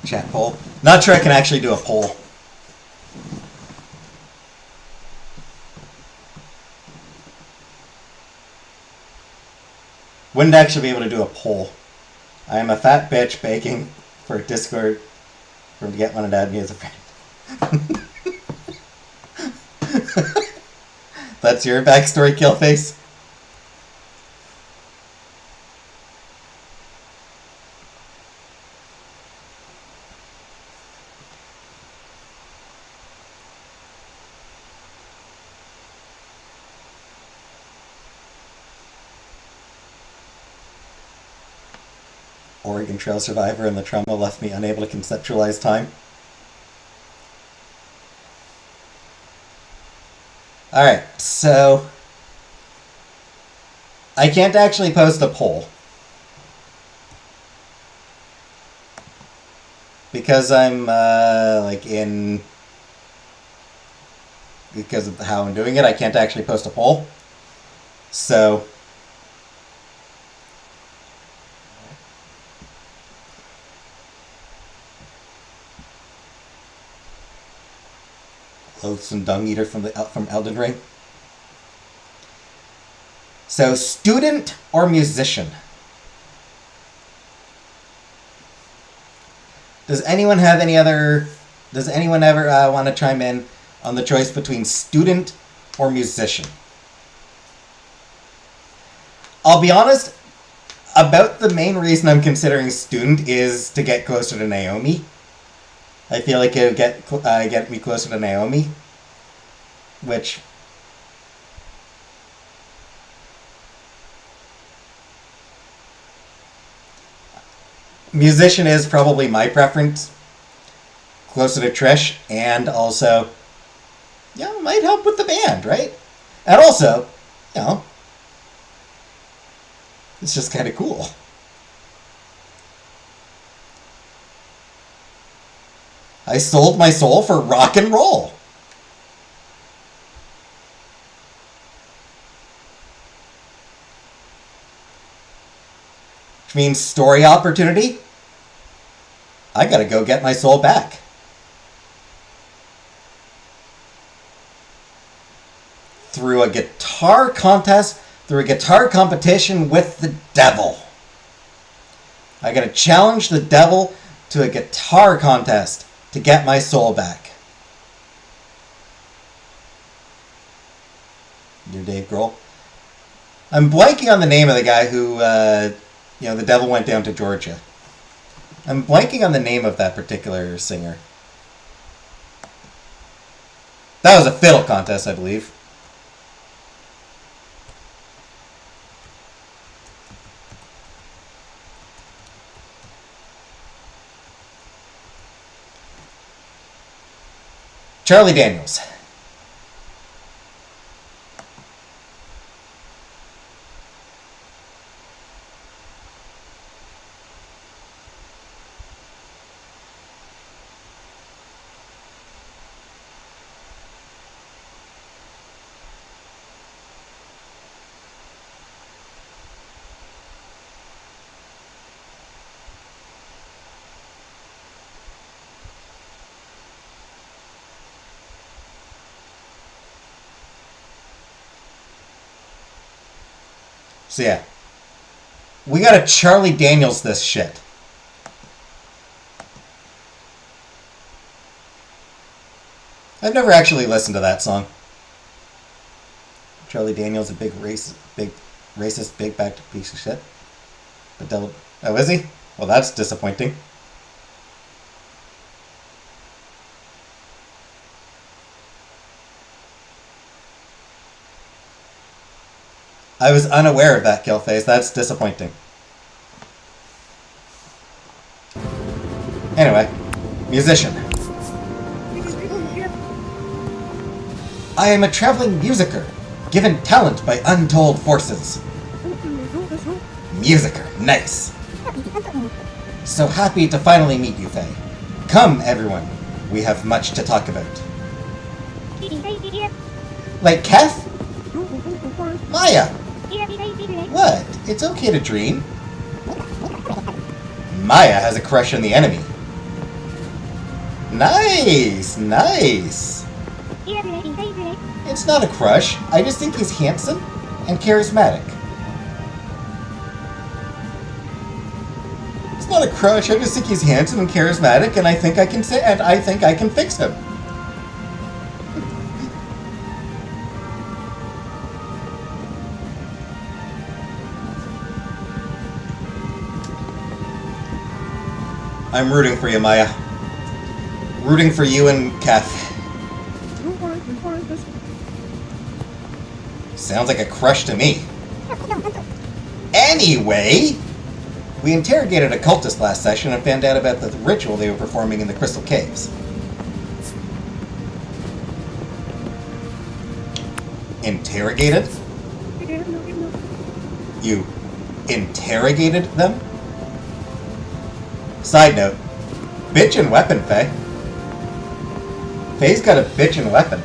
Chat poll. Not sure I can actually do a poll. Wouldn't actually be able to do a poll. I am a fat bitch begging for a Discord for him to get one and add me as a friend. That's your backstory, Killface? Oregon Trail survivor, and the trauma left me unable to conceptualize time. Alright, so I can't actually post a poll because I'm because of how I'm doing it. I can't actually post a poll. So loathsome dung eater from Elden Ring. So, student or musician? Does anyone have any other? Does anyone ever want to chime in on the choice between student or musician? I'll be honest. About the main reason I'm considering student is to get closer to Naomi. I feel like it would get me closer to Naomi, which musician is probably my preference, closer to Trish, and also, might help with the band, right? And also, it's just kind of cool. I sold my soul for rock and roll. Which means story opportunity. I gotta go get my soul back. Through a guitar contest, through a guitar competition with the devil. I gotta challenge the devil to a guitar contest to get my soul back. You're Dave Grohl. I'm blanking on the name of the guy who, the devil went down to Georgia. I'm blanking on the name of that particular singer. That was a fiddle contest, I believe. Charlie Daniels. So yeah. We gotta Charlie Daniels this shit. I've never actually listened to that song. Charlie Daniels, a big racist, big-backed piece of shit. But devil... Oh, is he? Well, that's disappointing. I was unaware of that, Killface. That's disappointing. Anyway, musician. I am a traveling musicer, given talent by untold forces. Musicer, nice. So happy to finally meet you, Faye. Come, everyone. We have much to talk about. Like Kef? Maya! What? It's okay to dream. Maya has a crush on the enemy. Nice, nice. It's not a crush. I just think he's handsome and charismatic. It's not a crush. I just think he's handsome and charismatic, and I think I can fix him. I'm rooting for you, Maya. Rooting for you and Kef. Sounds like a crush to me. Anyway, we interrogated a cultist last session and found out about the ritual they were performing in the Crystal Caves. Interrogated? You interrogated them? Side note, bitchin' weapon, Faye. Faye's got a bitchin' weapon.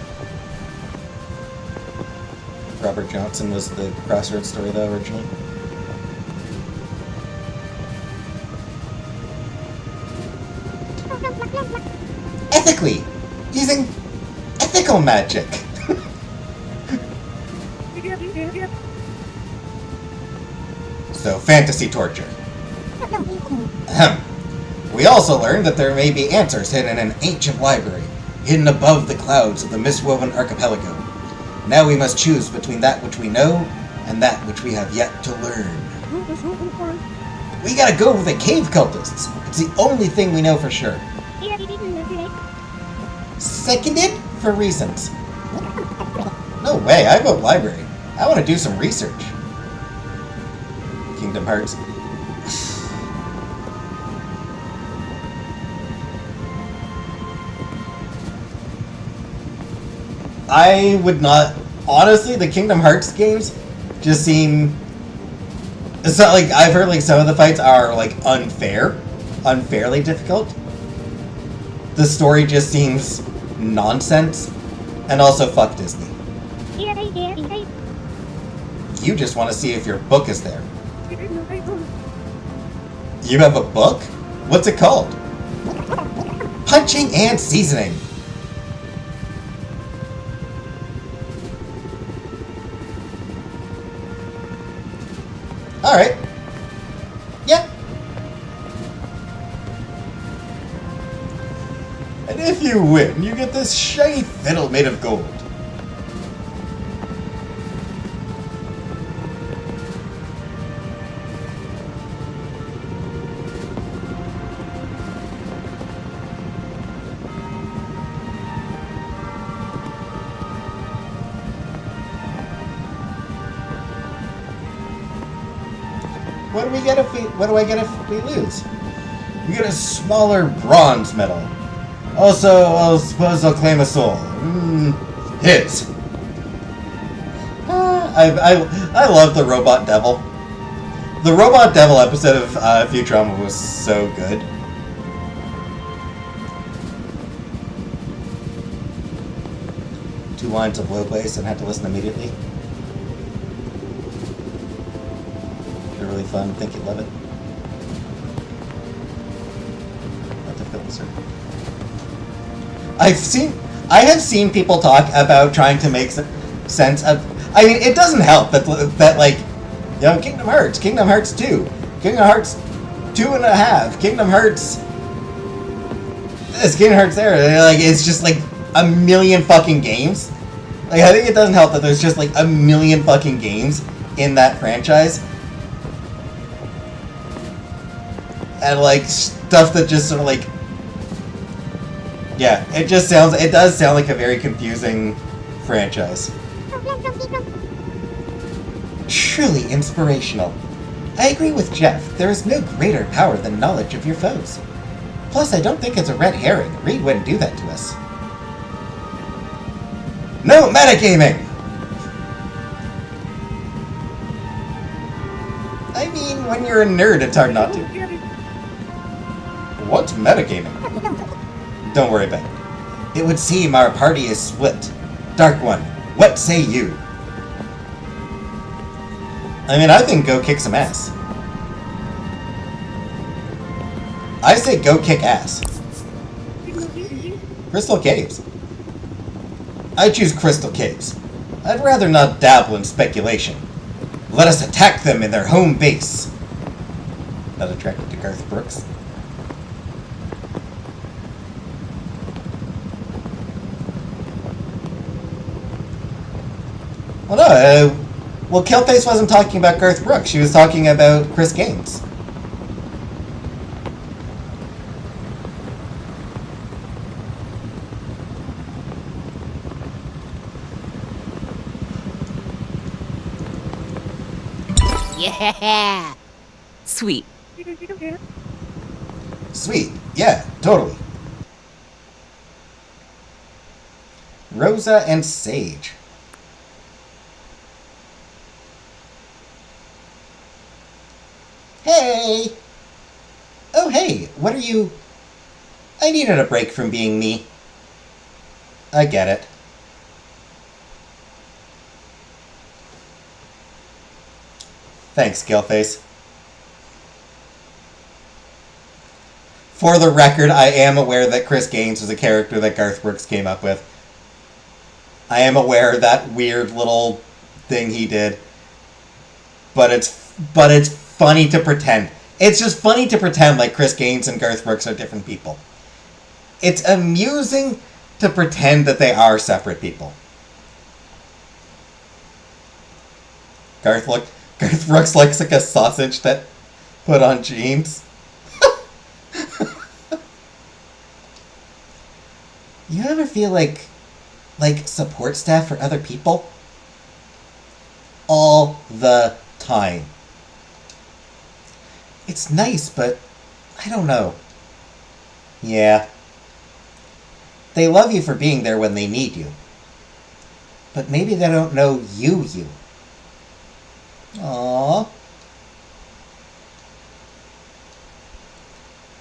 Robert Johnson was the Crossroads story, though, originally. Ethically! Using ethical magic! So, fantasy torture. Ahem. We also learned that there may be answers hidden in an ancient library, hidden above the clouds of the mist-woven archipelago. Now we must choose between that which we know and that which we have yet to learn. We gotta go with the cave cultists. It's the only thing we know for sure. Seconded for reasons. No way, I vote library. I want to do some research. Kingdom Hearts. I would not... Honestly, the Kingdom Hearts games just seem... It's not like... I've heard like some of the fights are like unfair. Unfairly difficult. The story just seems nonsense. And also fuck Disney. You just want to see if your book is there. You have a book? What's it called? Punching and Seasoning. Alright. Yep. And if you win, you get this shiny fiddle made of gold. What do we get if we? What do I get if we lose? We get a smaller bronze medal. Also, I suppose I'll claim a soul. His. I love the Robot Devil. The Robot Devil episode of Futurama was so good. Two lines of low bass and had to listen immediately. They're really fun. I think you'd love it. Not difficult to serve. I have seen people talk about trying to make sense of. I mean, it doesn't help that like, Yo, Kingdom Hearts, Kingdom Hearts 2, Kingdom Hearts 2.5, Kingdom Hearts. It's Kingdom Hearts there. Like, it's just like a million fucking games. Like, I think it doesn't help that there's just like a million fucking games in that franchise. And like stuff that just sort of like, yeah, it does sound like a very confusing franchise. Truly inspirational. I agree with Jeff. There is no greater power than knowledge of your foes. Plus, I don't think it's a red herring. Reed wouldn't do that to us. No metagaming! I mean, when you're a nerd, it's hard not to. What's metagaming? Don't worry about it. It would seem our party is split. Dark One, what say you? I mean, I think go kick some ass. I say go kick ass. Crystal Caves. I choose Crystal Caves. I'd rather not dabble in speculation. Let us attack them in their home base. Not attracted to Garth Brooks. Well, no, well, Killface wasn't talking about Garth Brooks. She was talking about Chris Gaines. Yeah. Sweet. Sweet. Yeah, totally. Rosa and Sage. Hey! Oh, hey, what are you... I needed a break from being me. I get it. Thanks, Killface. For the record, I am aware that Chris Gaines was a character that Garth Brooks came up with. I am aware of that weird little thing he did. But it's funny to pretend. It's just funny to pretend like Chris Gaines and Garth Brooks are different people. It's amusing to pretend that they are separate people. Garth Brooks looks like a sausage that put on jeans. You ever feel like support staff for other people? All the time. It's nice, but I don't know. Yeah. They love you for being there when they need you. But maybe they don't know you. Aww.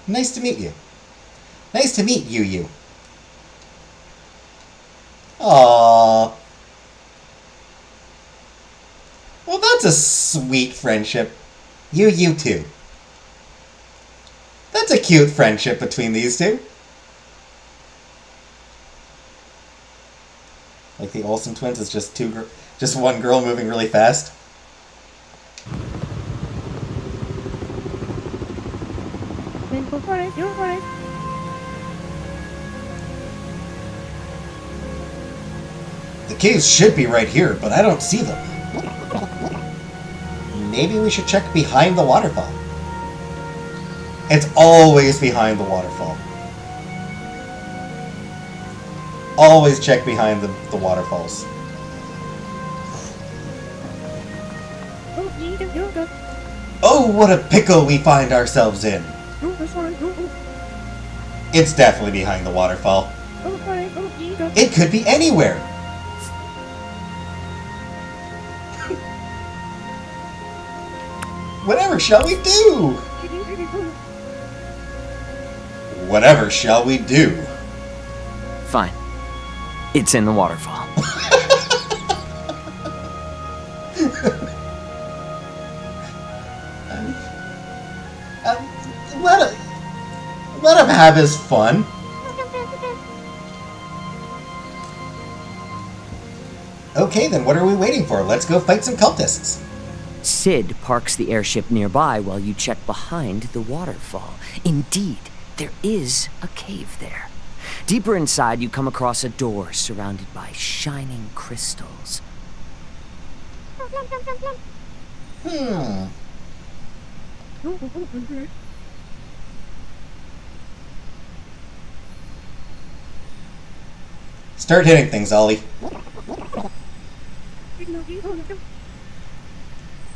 Nice to meet you. Nice to meet you. Aww. Well, that's a sweet friendship. You too. That's a cute friendship between these two. Like the Olsen twins is just one girl moving really fast. The caves should be right here, but I don't see them. Maybe we should check behind the waterfall. It's always behind the waterfall. Always check behind the waterfalls. Oh, what a pickle we find ourselves in. It's definitely behind the waterfall. It could be anywhere. Whatever shall we do? Whatever shall we do? Fine. It's in the waterfall. Let him have his fun. Okay, then what are we waiting for? Let's go fight some cultists. Sid parks the airship nearby while you check behind the waterfall. Indeed, there is a cave there. Deeper inside, you come across a door surrounded by shining crystals. Start hitting things, Ollie.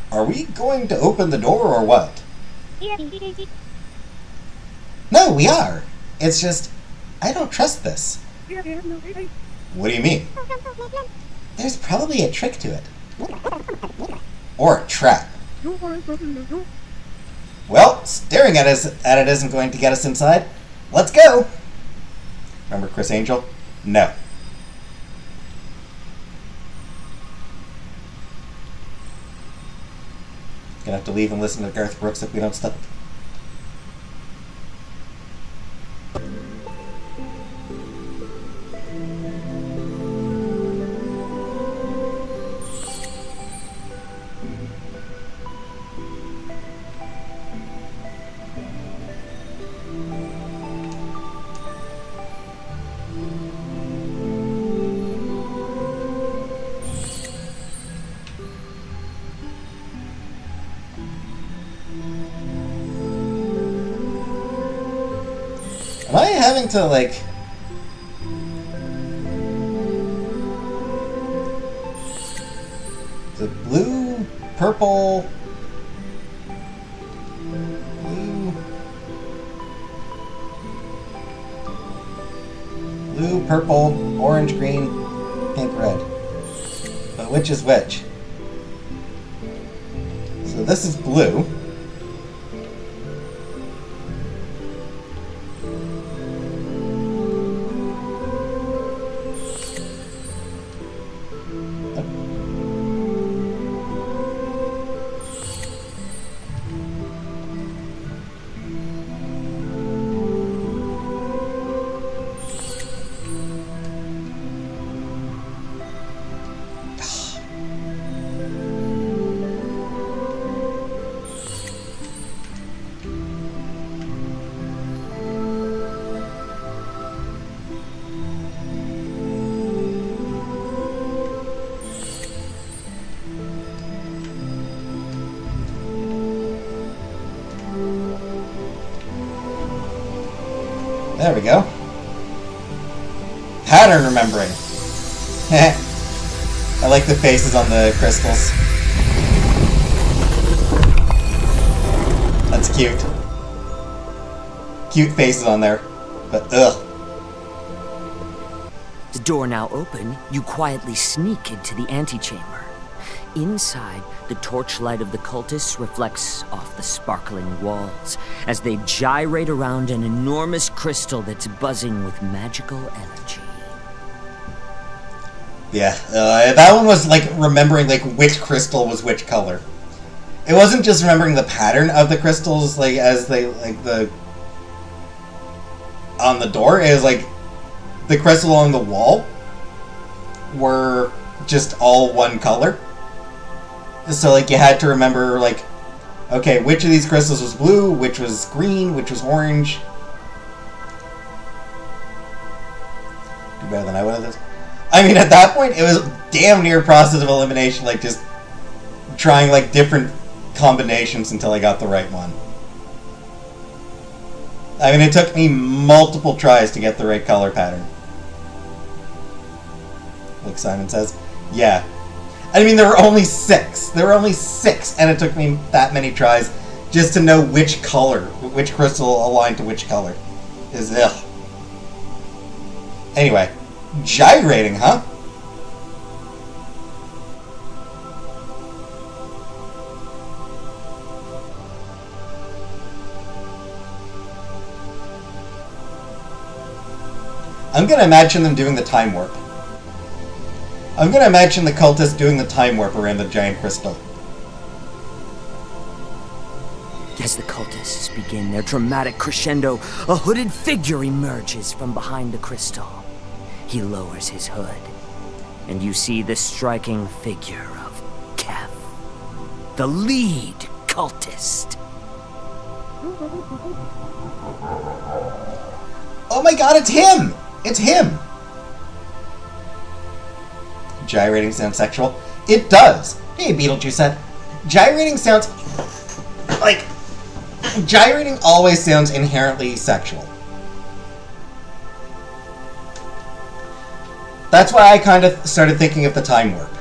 Are we going to open the door or what? No, we are. It's just, I don't trust this. What do you mean? There's probably a trick to it. Or a trap. Well, staring at it isn't going to get us inside. Let's go! Remember Chris Angel? No. Gonna have to leave and listen to Garth Brooks if we don't stop. Am I having to, like... The blue, purple... Blue, purple, orange, green, pink, red. But which is which? So this is blue. There we go. Pattern remembering. I like the faces on the crystals. That's cute. Cute faces on there. But ugh. The door now open, you quietly sneak into the antechamber. Inside, the torchlight of the cultists reflects off the sparkling walls as they gyrate around an enormous crystal that's buzzing with magical energy. Yeah, that one was like remembering like which crystal was which color. It wasn't just remembering the pattern of the crystals, like as they like the on the door. It was like the crystal on the wall were just all one color. So, like, you had to remember, like, okay, which of these crystals was blue, which was green, which was orange. Do better than I would have this. I mean, at that point, it was damn near process of elimination, like, just trying, like, different combinations until I got the right one. I mean, it took me multiple tries to get the right color pattern. Like Simon says. Yeah. I mean, there were only 6. There were only 6, and it took me that many tries just to know which color, which crystal aligned to which color. Is ugh. Anyway, gyrating, huh? I'm gonna imagine them doing the time warp. I'm gonna imagine the cultists doing the time warp around the giant crystal. As the cultists begin their dramatic crescendo, a hooded figure emerges from behind the crystal. He lowers his hood, and you see the striking figure of Kef. the lead cultist. Oh my god, it's him! It's him! Gyrating sounds sexual? It does! Hey, Beetlejuice, gyrating sounds... like... gyrating always sounds inherently sexual. That's why I kind of started thinking of the Time Warp.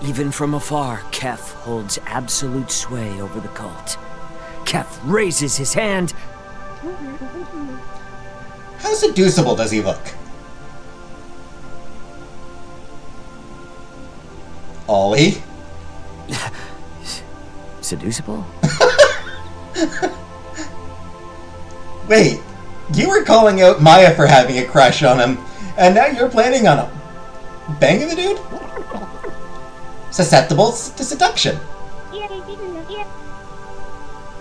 Even from afar, Kef holds absolute sway over the cult. Kef raises his hand. How seducible does he look? Ollie? Seducible? Wait, you were calling out Maya for having a crush on him, and now you're planning on banging the dude? Susceptible to seduction.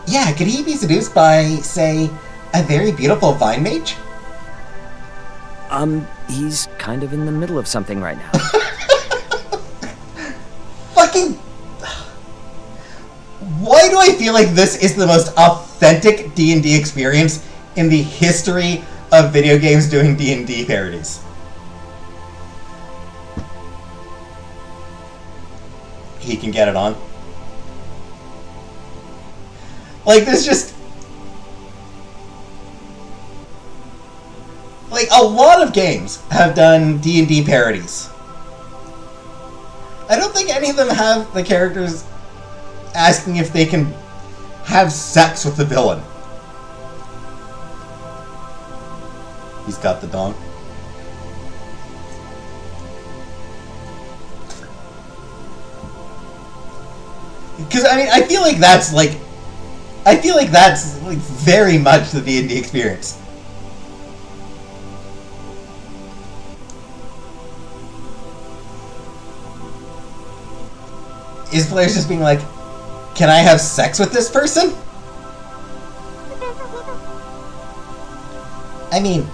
Yeah, could he be seduced by, say, a very beautiful vine mage? He's kind of in the middle of something right now. Fucking... Why do I feel like this is the most authentic D&D experience in the history of video games doing D&D parodies? He can get it on. Like, there's just... like, a lot of games have done D&D parodies. I don't think any of them have the characters asking if they can have sex with the villain. He's got the dong. Because, I mean, I feel like that's very much the D&D experience. Is players just being like, can I have sex with this person? I mean,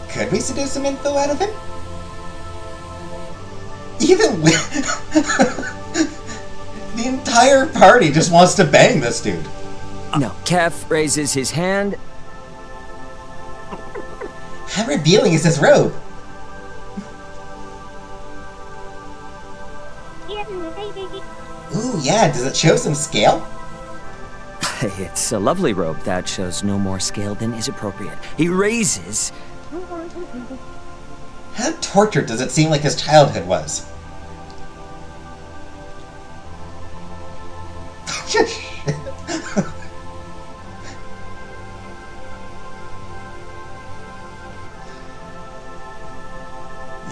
could we seduce some info out of him? Even with... the entire party just wants to bang this dude. No, Kef raises his hand. How revealing is this robe? Ooh, yeah, does it show some scale? It's a lovely robe that shows no more scale than is appropriate. He raises... How tortured does it seem like his childhood was?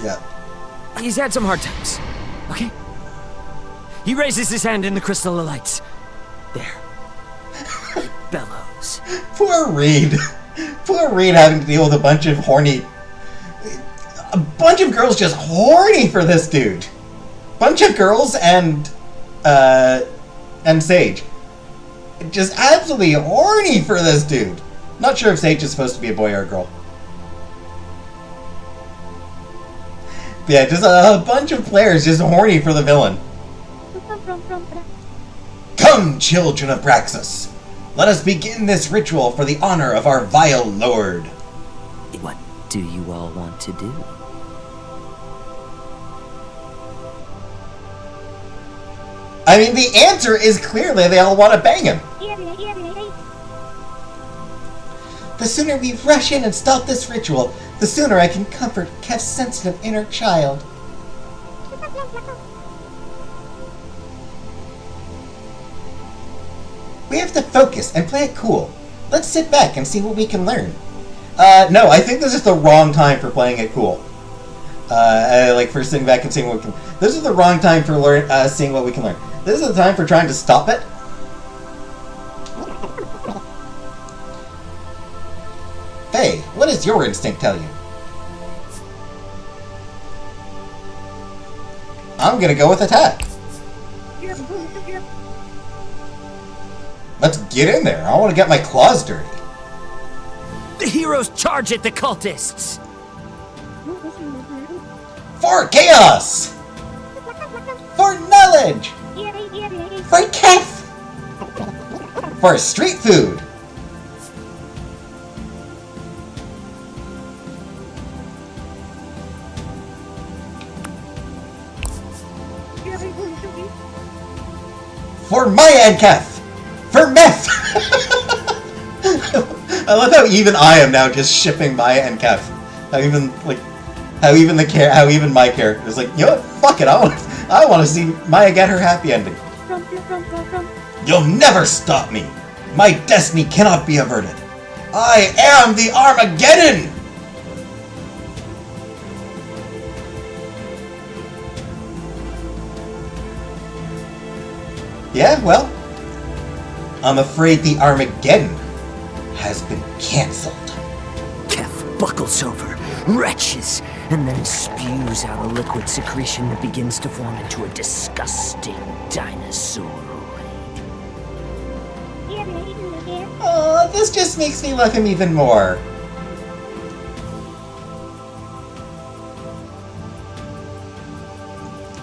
Yeah. He's had some hard times, okay? He raises his hand in the crystal lights. There. He bellows. Poor Reed. Poor Reed having to deal with a bunch of girls just horny for this dude. Bunch of girls and Sage. Just absolutely horny for this dude. Not sure if Sage is supposed to be a boy or a girl. But yeah, just a bunch of players just horny for the villain. Come, children of Braxus. Let us begin this ritual for the honor of our vile lord. What do you all want to do? I mean, the answer is clearly they all want to bang him. The sooner we rush in and stop this ritual, the sooner I can comfort Kef's sensitive inner child. We have to focus and play it cool. Let's sit back and see what we can learn. No, I think this is the wrong time for playing it cool. Like for sitting back and seeing what we can... This is the wrong time for seeing what we can learn. This is the time for trying to stop it. Hey, what does your instinct tell you? I'm gonna go with attack. Let's get in there. I want to get my claws dirty. The heroes charge at the cultists! For chaos! For knowledge! For my Kef! For street food! For my Kef! For meth! I love how even I am now just shipping Maya and Kef. How even my character is like, you know what? Fuck it. I want to see Maya get her happy ending. You'll never stop me. My destiny cannot be averted. I am the Armageddon. Yeah, well, I'm afraid the Armageddon has been cancelled. Kef buckles over, retches, and then spews out a liquid secretion that begins to form into a disgusting dinosaur. Oh, this just makes me love him even more.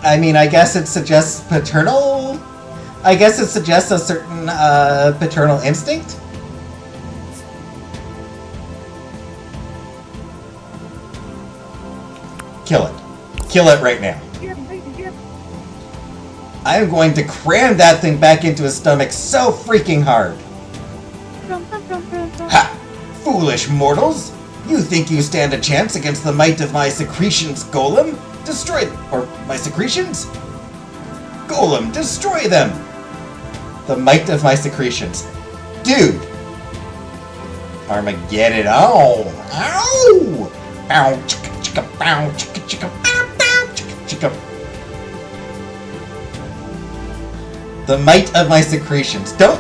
I mean, I guess it suggests paternal... I guess it suggests a certain, paternal instinct? Kill it. Kill it right now. I am going to cram that thing back into his stomach so freaking hard. Ha! Foolish mortals! You think you stand a chance against the might of my secretions, Golem? Destroy... or my secretions? Golem, destroy them! The might of my secretions. Dude! Armageddon. Ow! Ow! Bow, chicka, chicka, bow, chicka, chicka, bow, bow, chicka, chicka. The might of my secretions. Don't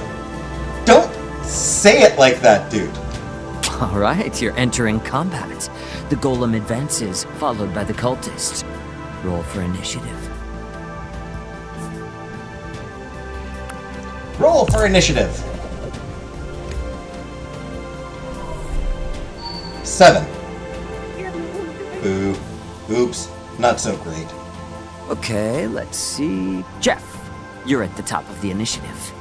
say it like that, dude. All right, you're entering combat. The golem advances, followed by the cultists. Roll for initiative. Roll for initiative. 7. Ooh. Oops. Not so great. Okay, let's see. Jeff, you're at the top of the initiative.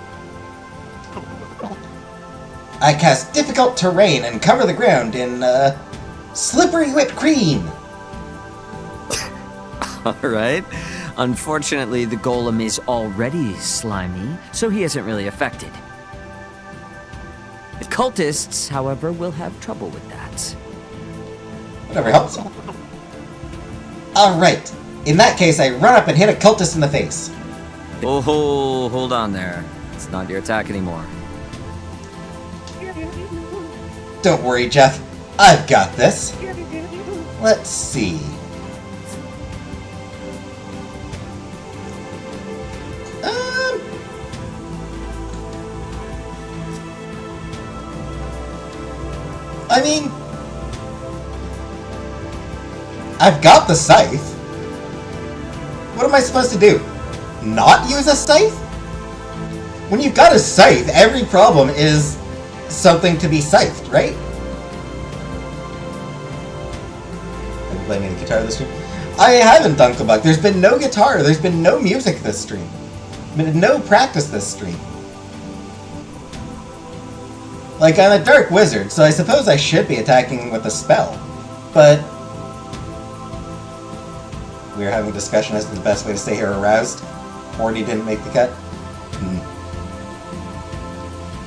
I cast difficult terrain and cover the ground in, slippery whipped cream. All right. Unfortunately, the golem is already slimy, so he isn't really affected. The cultists, however, will have trouble with that. Whatever helps. Alright. In that case, I run up and hit a cultist in the face. Oh, hold on there. It's not your attack anymore. Don't worry, Jeff. I've got this. Let's see. I mean, I've got the scythe. What am I supposed to do? Not use a scythe? When you've got a scythe, every problem is something to be scythed, right? Are you playing any guitar this stream? I haven't, Uncle Buck. There's been no guitar. There's been no music this stream. Been no practice this stream. Like, I'm a dark wizard, so I suppose I should be attacking with a spell. But we were having a discussion as to the best way to stay here aroused. Horny didn't make the cut.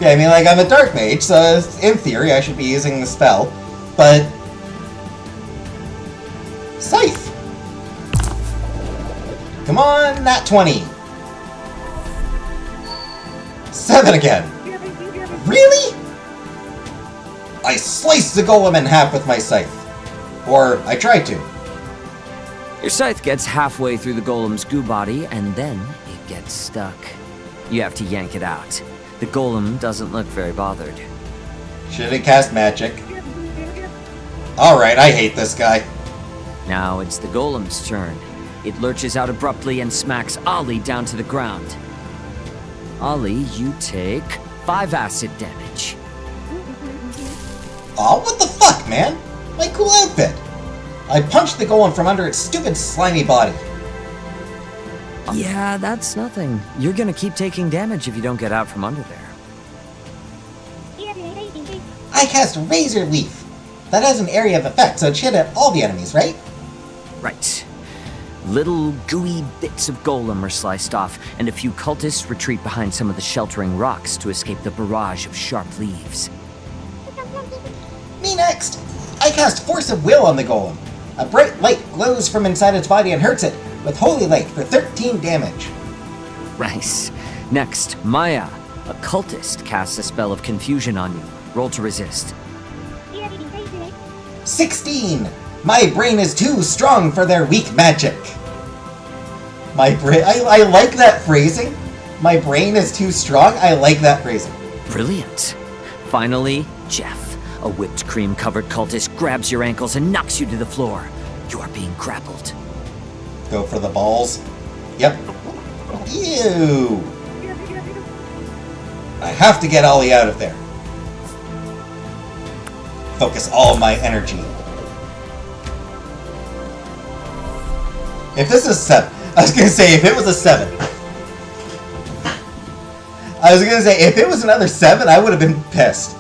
Yeah, I mean, like, I'm a dark mage, so in theory I should be using the spell. But Scythe! Come on, nat 20! 7 again! Really? I sliced the golem in half with my scythe. Or, I tried to. Your scythe gets halfway through the golem's goo body, and then it gets stuck. You have to yank it out. The golem doesn't look very bothered. Should have cast magic. Alright, I hate this guy. Now it's the golem's turn. It lurches out abruptly and smacks Ollie down to the ground. Ollie, you take 5 acid damage. Aw, what the fuck, man? My cool outfit! I punched the golem from under its stupid slimy body. Yeah, that's nothing. You're gonna keep taking damage if you don't get out from under there. I cast Razor Leaf. That has an area of effect, so it should hit all the enemies, right? Right. Little gooey bits of golem are sliced off, and a few cultists retreat behind some of the sheltering rocks to escape the barrage of sharp leaves. Me next. I cast Force of Will on the golem. A bright light glows from inside its body and hurts it with Holy Light for 13 damage. Nice. Next, Maya, a cultist, casts a spell of confusion on you. Roll to resist. 16. My brain is too strong for their weak magic. My brain. I like that phrasing. My brain is too strong. I like that phrasing. Brilliant. Finally, Jeff, a whipped cream-covered cultist, grabs your ankles and knocks you to the floor. You are being grappled. Go for the balls. Yep. Ew. I have to get Ollie out of there. Focus all my energy. If this is 7, I was gonna say if it was a 7. I was gonna say if it was another 7, I would have been pissed.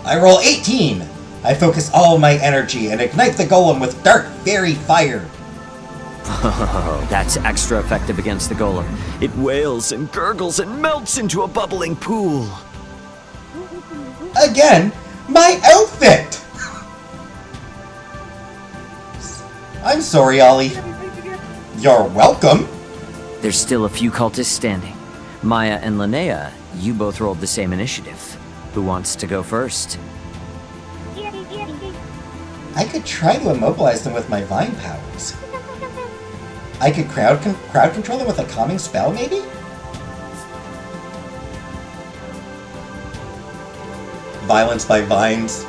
I roll 18. I focus all my energy and ignite the golem with dark fairy fire. Oh, that's extra effective against the golem. It wails and gurgles and melts into a bubbling pool. Again, my outfit! I'm sorry, Ollie. You're welcome. There's still a few cultists standing. Maya and Linnea, you both rolled the same initiative. Who wants to go first? I could try to immobilize them with my vine powers. I could crowd control them with a calming spell, maybe? Violence by vines.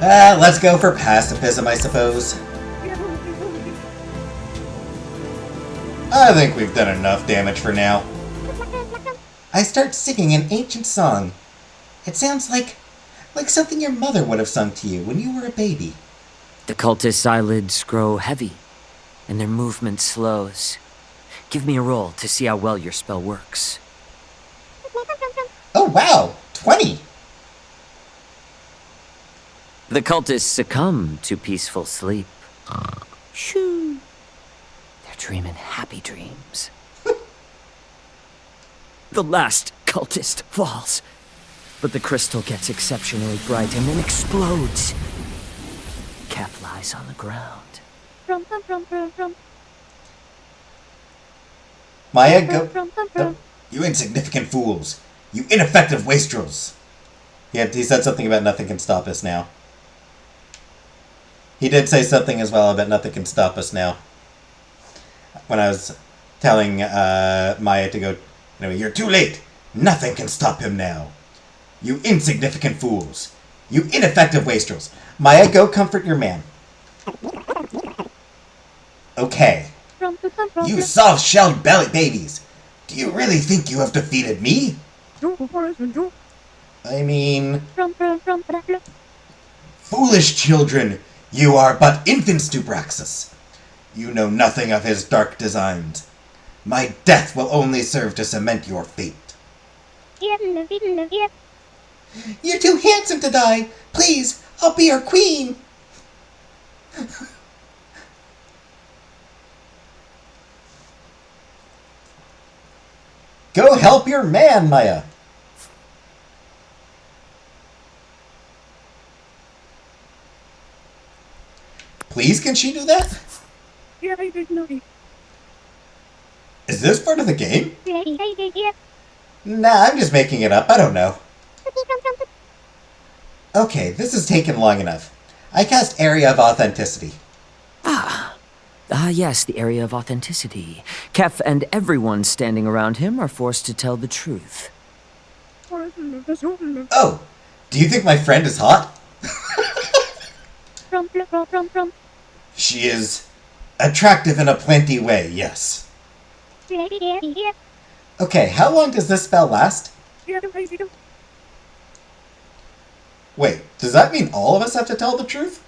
Let's go for pacifism, I suppose. I think we've done enough damage for now. I start singing an ancient song. It sounds like something your mother would have sung to you when you were a baby. The cultists' eyelids grow heavy, and their movement slows. Give me a roll to see how well your spell works. Oh wow, 20! The cultists succumb to peaceful sleep. Shoo! They're dreaming happy dreams. The last cultist falls, but the crystal gets exceptionally bright and then explodes. Kef lies on the ground. Maya, go. No, you insignificant fools. You ineffective wastrels. Yeah, he said something about nothing can stop us now. He did say something as well about nothing can stop us now. When I was telling Maya to go, you're too late. Nothing can stop him now. You insignificant fools. You ineffective wastrels. Maya, go comfort your man. Okay. You soft-shelled belly babies. Do you really think you have defeated me? I mean... Foolish children, you are but infants to Braxus. You know nothing of his dark designs. My death will only serve to cement your fate. You're too handsome to die. Please, I'll be your queen. Go help your man, Maya. Please, can she do that? Is this part of the game? Nah, I'm just making it up. I don't know. Okay, this has taken long enough. I cast Area of Authenticity. Yes, the area of authenticity. Kef and everyone standing around him are forced to tell the truth. Oh, do you think my friend is hot? She is attractive in a plenty way, yes. Okay, how long does this spell last? Wait, does that mean all of us have to tell the truth?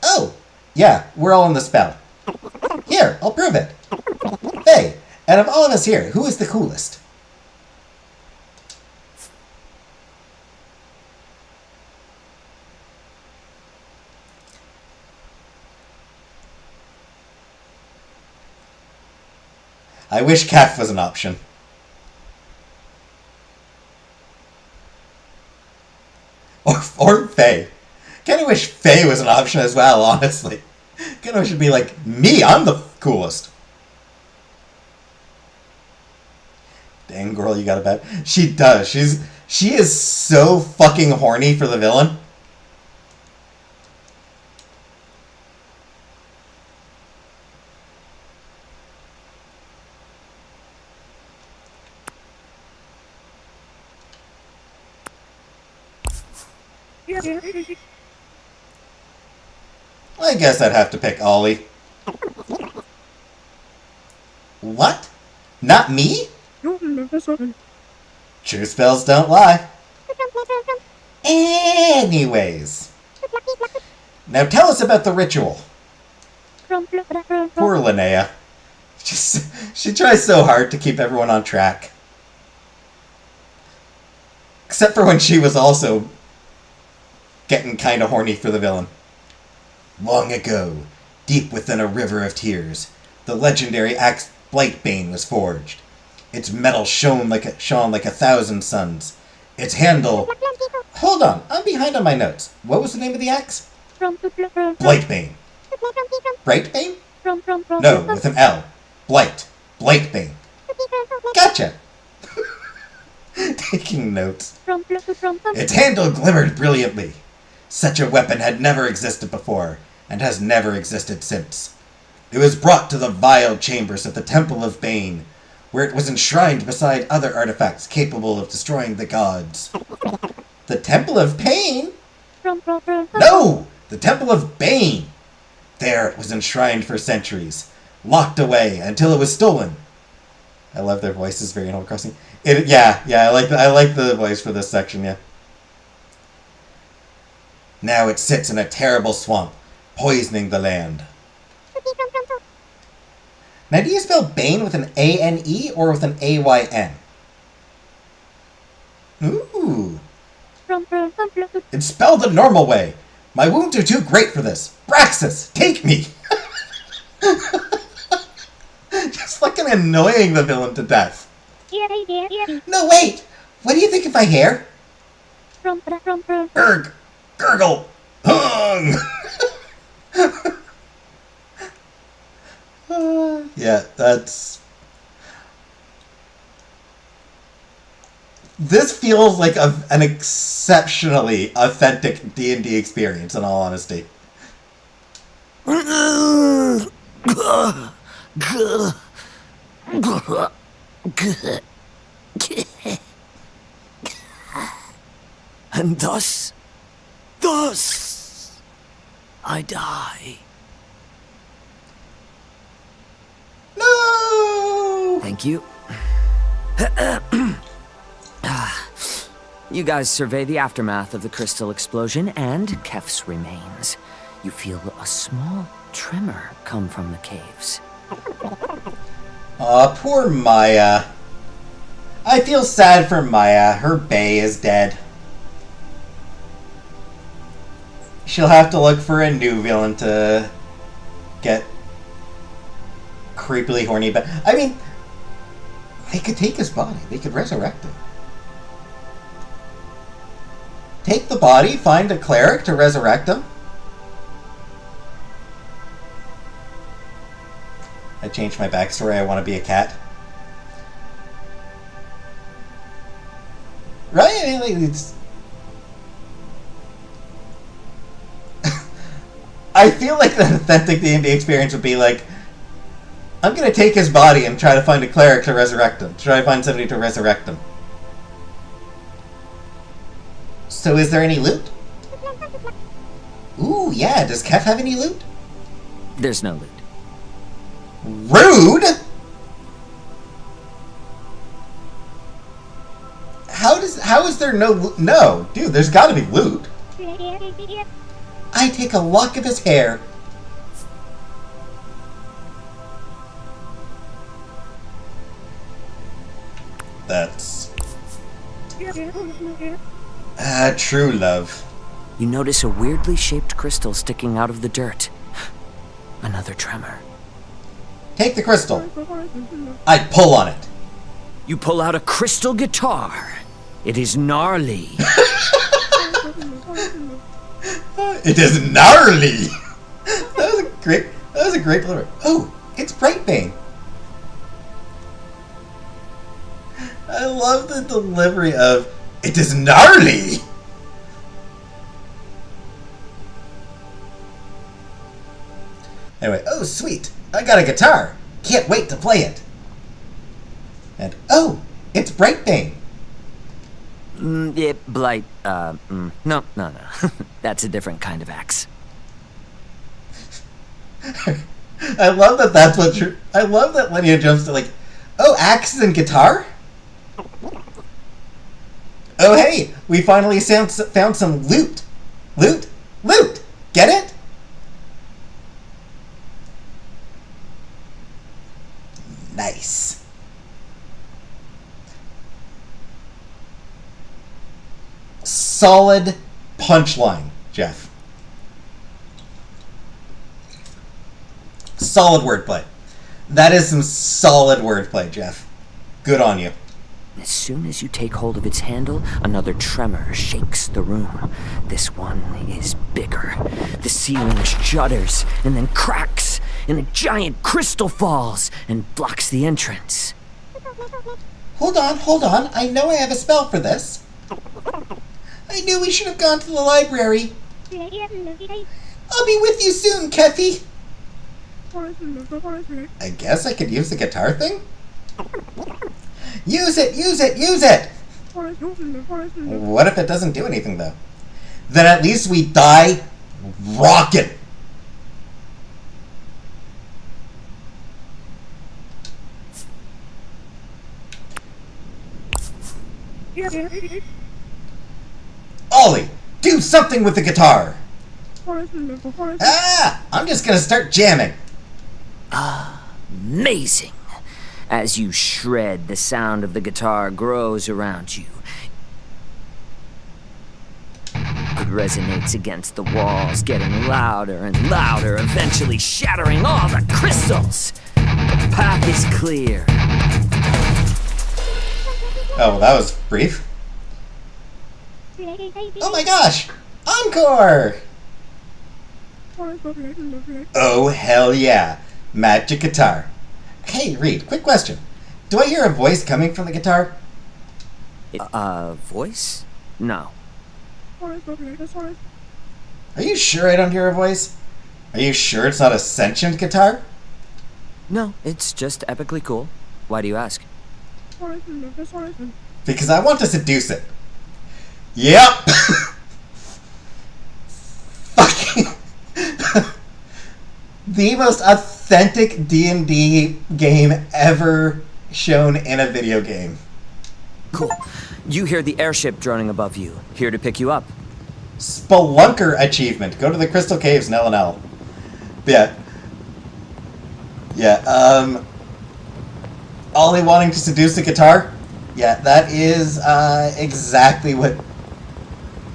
Oh, yeah, we're all in the spell. Here, I'll prove it. Hey, out of all of us here, who is the coolest? I wish Kef was an option. Or Faye. Kinda wish Faye was an option as well, honestly. Kinda wish it'd be like, me, I'm the coolest. Dang girl, you got a bet. She does. She is so fucking horny for the villain. I guess I'd have to pick Ollie. What? Not me? True spells don't lie. Anyways. Now tell us about the ritual. Poor Linnea. She tries so hard to keep everyone on track. Except for when she was also getting kinda horny for the villain. Long ago, deep within a river of tears, the legendary axe Blightbane was forged. Its metal shone like 1,000 suns. Its handle... Hold on, I'm behind on my notes. What was the name of the axe? Blightbane. Brightbane? No, with an L. Blightbane. Gotcha! Taking notes. Its handle glimmered brilliantly. Such a weapon had never existed before, and has never existed since. It was brought to the vile chambers of the Temple of Bane, where it was enshrined beside other artifacts capable of destroying the gods. The Temple of Pain? No! The Temple of Bane! There it was enshrined for centuries, locked away until it was stolen. I love their voices, very Animal Crossing. I like the voice for this section, yeah. Now it sits in a terrible swamp, poisoning the land. Now, do you spell Bane with an A-N-E or with an A-Y-N? Ooh. It's spelled the normal way. My wounds are too great for this. Braxis, take me! Just fucking annoying the villain to death. No, wait! What do you think of my hair? Gurgle! Hung! Yeah, that's... This feels like an exceptionally authentic D&D experience, in all honesty. And thus I die. No! Thank you. You guys survey the aftermath of the crystal explosion and Kef's remains. You feel a small tremor come from the caves. Aw, poor Maya. I feel sad for Maya. Her bae is dead. She'll have to look for a new villain to get creepily horny. But I mean, they could take his body. They could resurrect him. Take the body, find a cleric to resurrect him. I changed my backstory. I want to be a cat. Right? I mean, like, it's... I feel like the authentic D&D experience would be like, I'm going to take his body and try to find a cleric to resurrect him. Try to find somebody to resurrect him. So is there any loot? Ooh, yeah. Does Kef have any loot? There's no loot. Rude! How is there no... No, dude, there's gotta be loot. I take a lock of his hair. That's... true love. You notice a weirdly shaped crystal sticking out of the dirt. Another tremor. Take the crystal. I pull on it. You pull out a crystal guitar. It is gnarly. It is gnarly. That was a great delivery. Oh, it's Brightbane. I love the delivery of it is gnarly. Anyway, oh sweet, I got a guitar. Can't wait to play it. And oh, it's Brightbane. Blight, no. That's a different kind of axe. I love that that's what you're... I love that Linnea jumps to like, oh, axes and guitar? Oh hey, we finally found some loot. Loot? Get it? Nice. Solid punchline, Jeff. Solid wordplay. That is some solid wordplay, Jeff. Good on you. As soon as you take hold of its handle, another tremor shakes the room. This one is bigger. The ceiling shudders and then cracks, and a giant crystal falls and blocks the entrance. Hold on. I know I have a spell for this. I knew we should have gone to the library. I'll be with you soon, Keffy. I guess I could use the guitar thing? Use it! What if it doesn't do anything, though? Then at least we die rockin'. Ollie, do something with the guitar! I'm just gonna start jamming. Amazing! As you shred, the sound of the guitar grows around you. It resonates against the walls, getting louder and louder, eventually shattering all the crystals. The path is clear. Oh, well, that was brief. Oh my gosh! Encore! Oh, hell yeah. Magic guitar. Hey, Reed, quick question. Do I hear a voice coming from the guitar? Voice? No. Are you sure I don't hear a voice? Are you sure it's not a sentient guitar? No, it's just epically cool. Why do you ask? Because I want to seduce it. Yep! Fucking... the most authentic D&D game ever shown in a video game. Cool. You hear the airship droning above you. Here to pick you up. Spelunker achievement. Go to the Crystal Caves in L&L. Yeah, Ollie wanting to seduce the guitar? Yeah, that is exactly what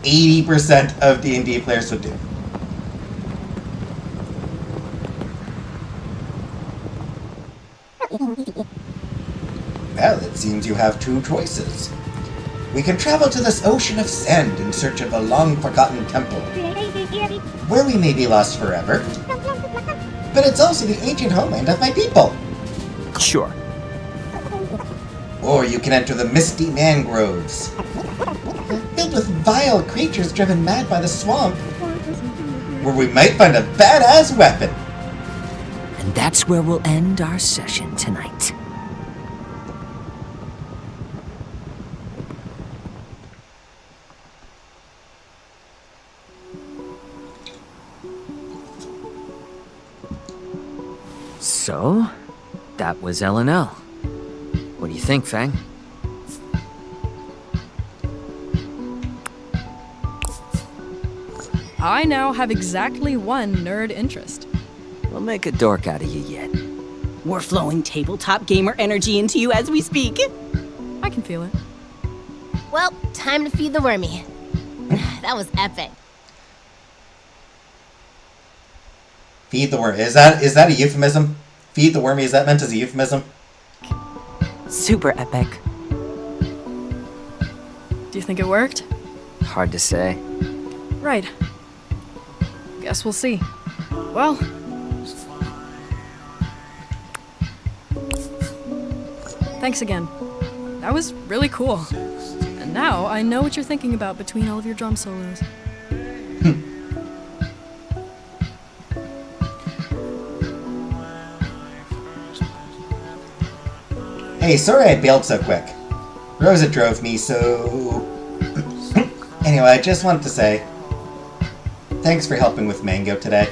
80% of D&D players would do. Well, it seems you have two choices. We can travel to this ocean of sand in search of a long-forgotten temple, where we may be lost forever. But it's also the ancient homeland of my people. Sure. Or you can enter the misty mangroves, filled with vile creatures driven mad by the swamp, where we might find a badass weapon. And that's where we'll end our session tonight. So, that was L&L. What do you think, Fang? I now have exactly one nerd interest. We'll make a dork out of you yet. We're flowing tabletop gamer energy into you as we speak. I can feel it. Well, time to feed the wormy. That was epic. Feed the worm. Is that a euphemism? Feed the wormy, is that meant as a euphemism? Super epic. Do you think it worked? Hard to say. Right. Guess we'll see. Well, thanks again. That was really cool. And now I know what you're thinking about between all of your drum solos. Hey, sorry I bailed so quick. Rosa drove me, so... Anyway, I just wanted to say, thanks for helping with Mango today.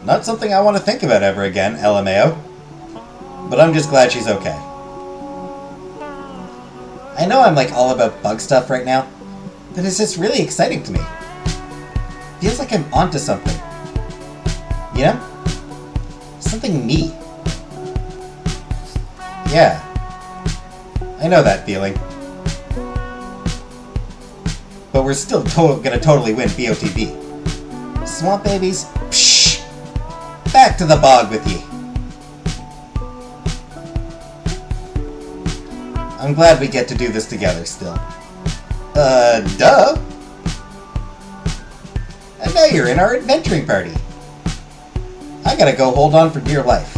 Not something I want to think about ever again, LMAO. But I'm just glad she's okay. I know I'm like all about bug stuff right now, but it's just really exciting to me. Feels like I'm onto something. You know? Something me. Yeah. I know that feeling. But we're still gonna totally win BOTB. Swamp babies? Psh! Back to the bog with ye. I'm glad we get to do this together still. Duh! And now you're in our adventuring party. I gotta go hold on for dear life.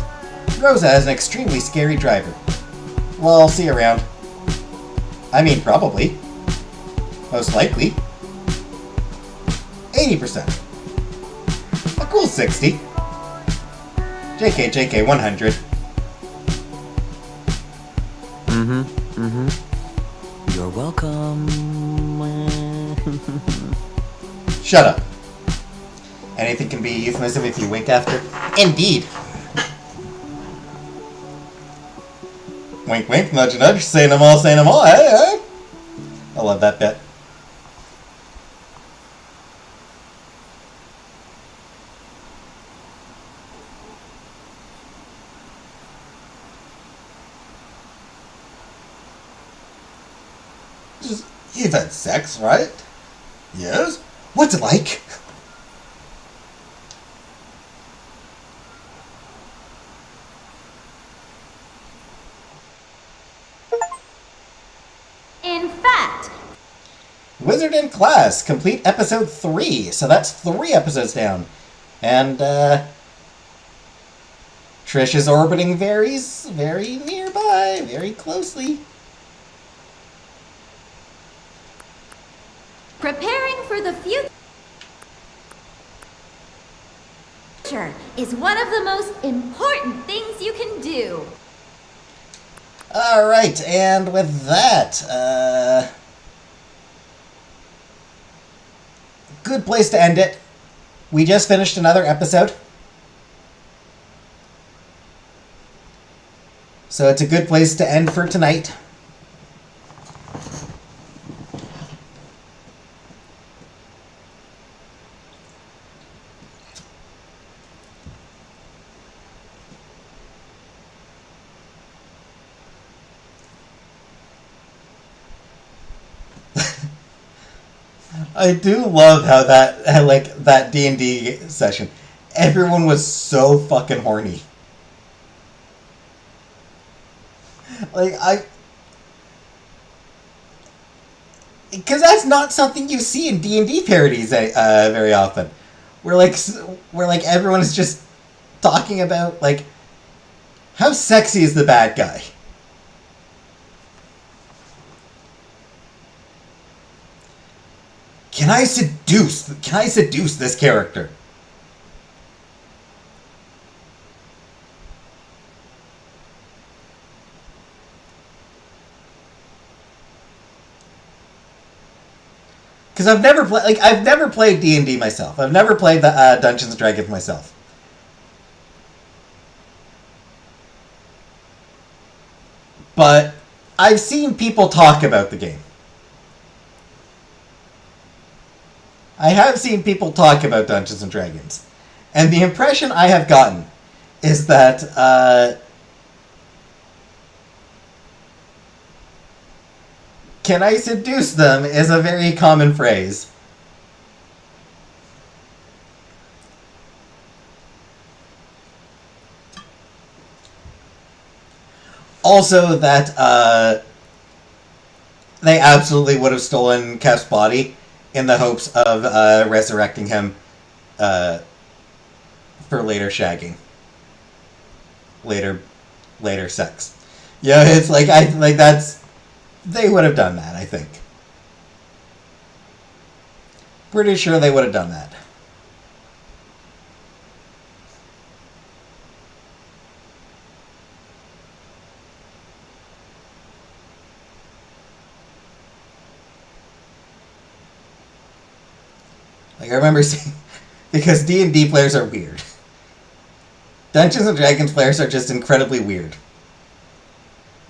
Rosa has an extremely scary driver. Well, I'll see you around. I mean, probably. Most likely. 80%. A cool 60. JK, 100. You're welcome. Shut up. Anything can be a euphemism if you wink after. Indeed. Wink, wink, nudge, nudge, say no more, hey, hey. I love that bit. You've had sex, right? Yes? What's it like? In fact, Wizard in Class, complete episode 3. So that's 3 episodes down. And, Trish is orbiting very nearby, very closely. preparing for the future is one of the most important things you can do. Alright, and with that, good place to end it. We just finished another episode. So it's a good place to end for tonight. I do love how that D&D session, everyone was so fucking horny. Because that's not something you see in D&D parodies very often. Where everyone is just talking about how sexy is the bad guy. Can I seduce this character? Because I've never played D&D myself. I've never played the Dungeons and Dragons myself. But I've seen people talk about the game. I have seen people talk about Dungeons and Dragons. And the impression I have gotten is that, can I seduce them is a very common phrase. Also that, they absolutely would have stolen Kef's body in the hopes of resurrecting him for later shagging. Later sex. Yeah, it's like they would have done that, I think. Pretty sure they would have done that. Like, I remember seeing... Because D&D players are weird. Dungeons and Dragons players are just incredibly weird.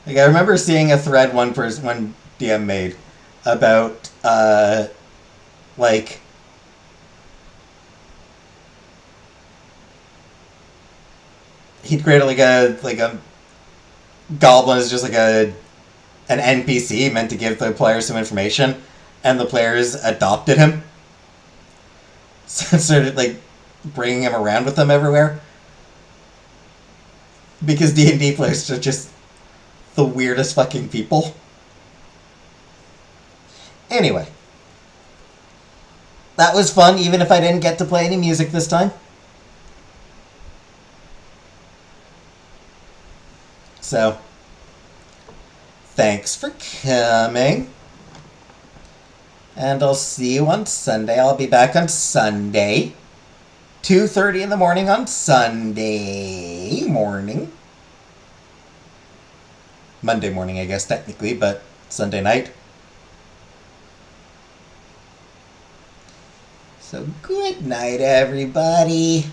Like, I remember seeing a thread one DM made about, like... He'd created, like a goblin is just, like, an NPC meant to give the players some information, and the players adopted him. So started, like, bringing him around with them everywhere. Because D&D players are just the weirdest fucking people. Anyway. That was fun, even if I didn't get to play any music this time. So, thanks for coming. And I'll see you on Sunday. I'll be back on Sunday. 2:30 in the morning on Sunday morning. Monday morning, I guess, technically, but Sunday night. So good night, everybody.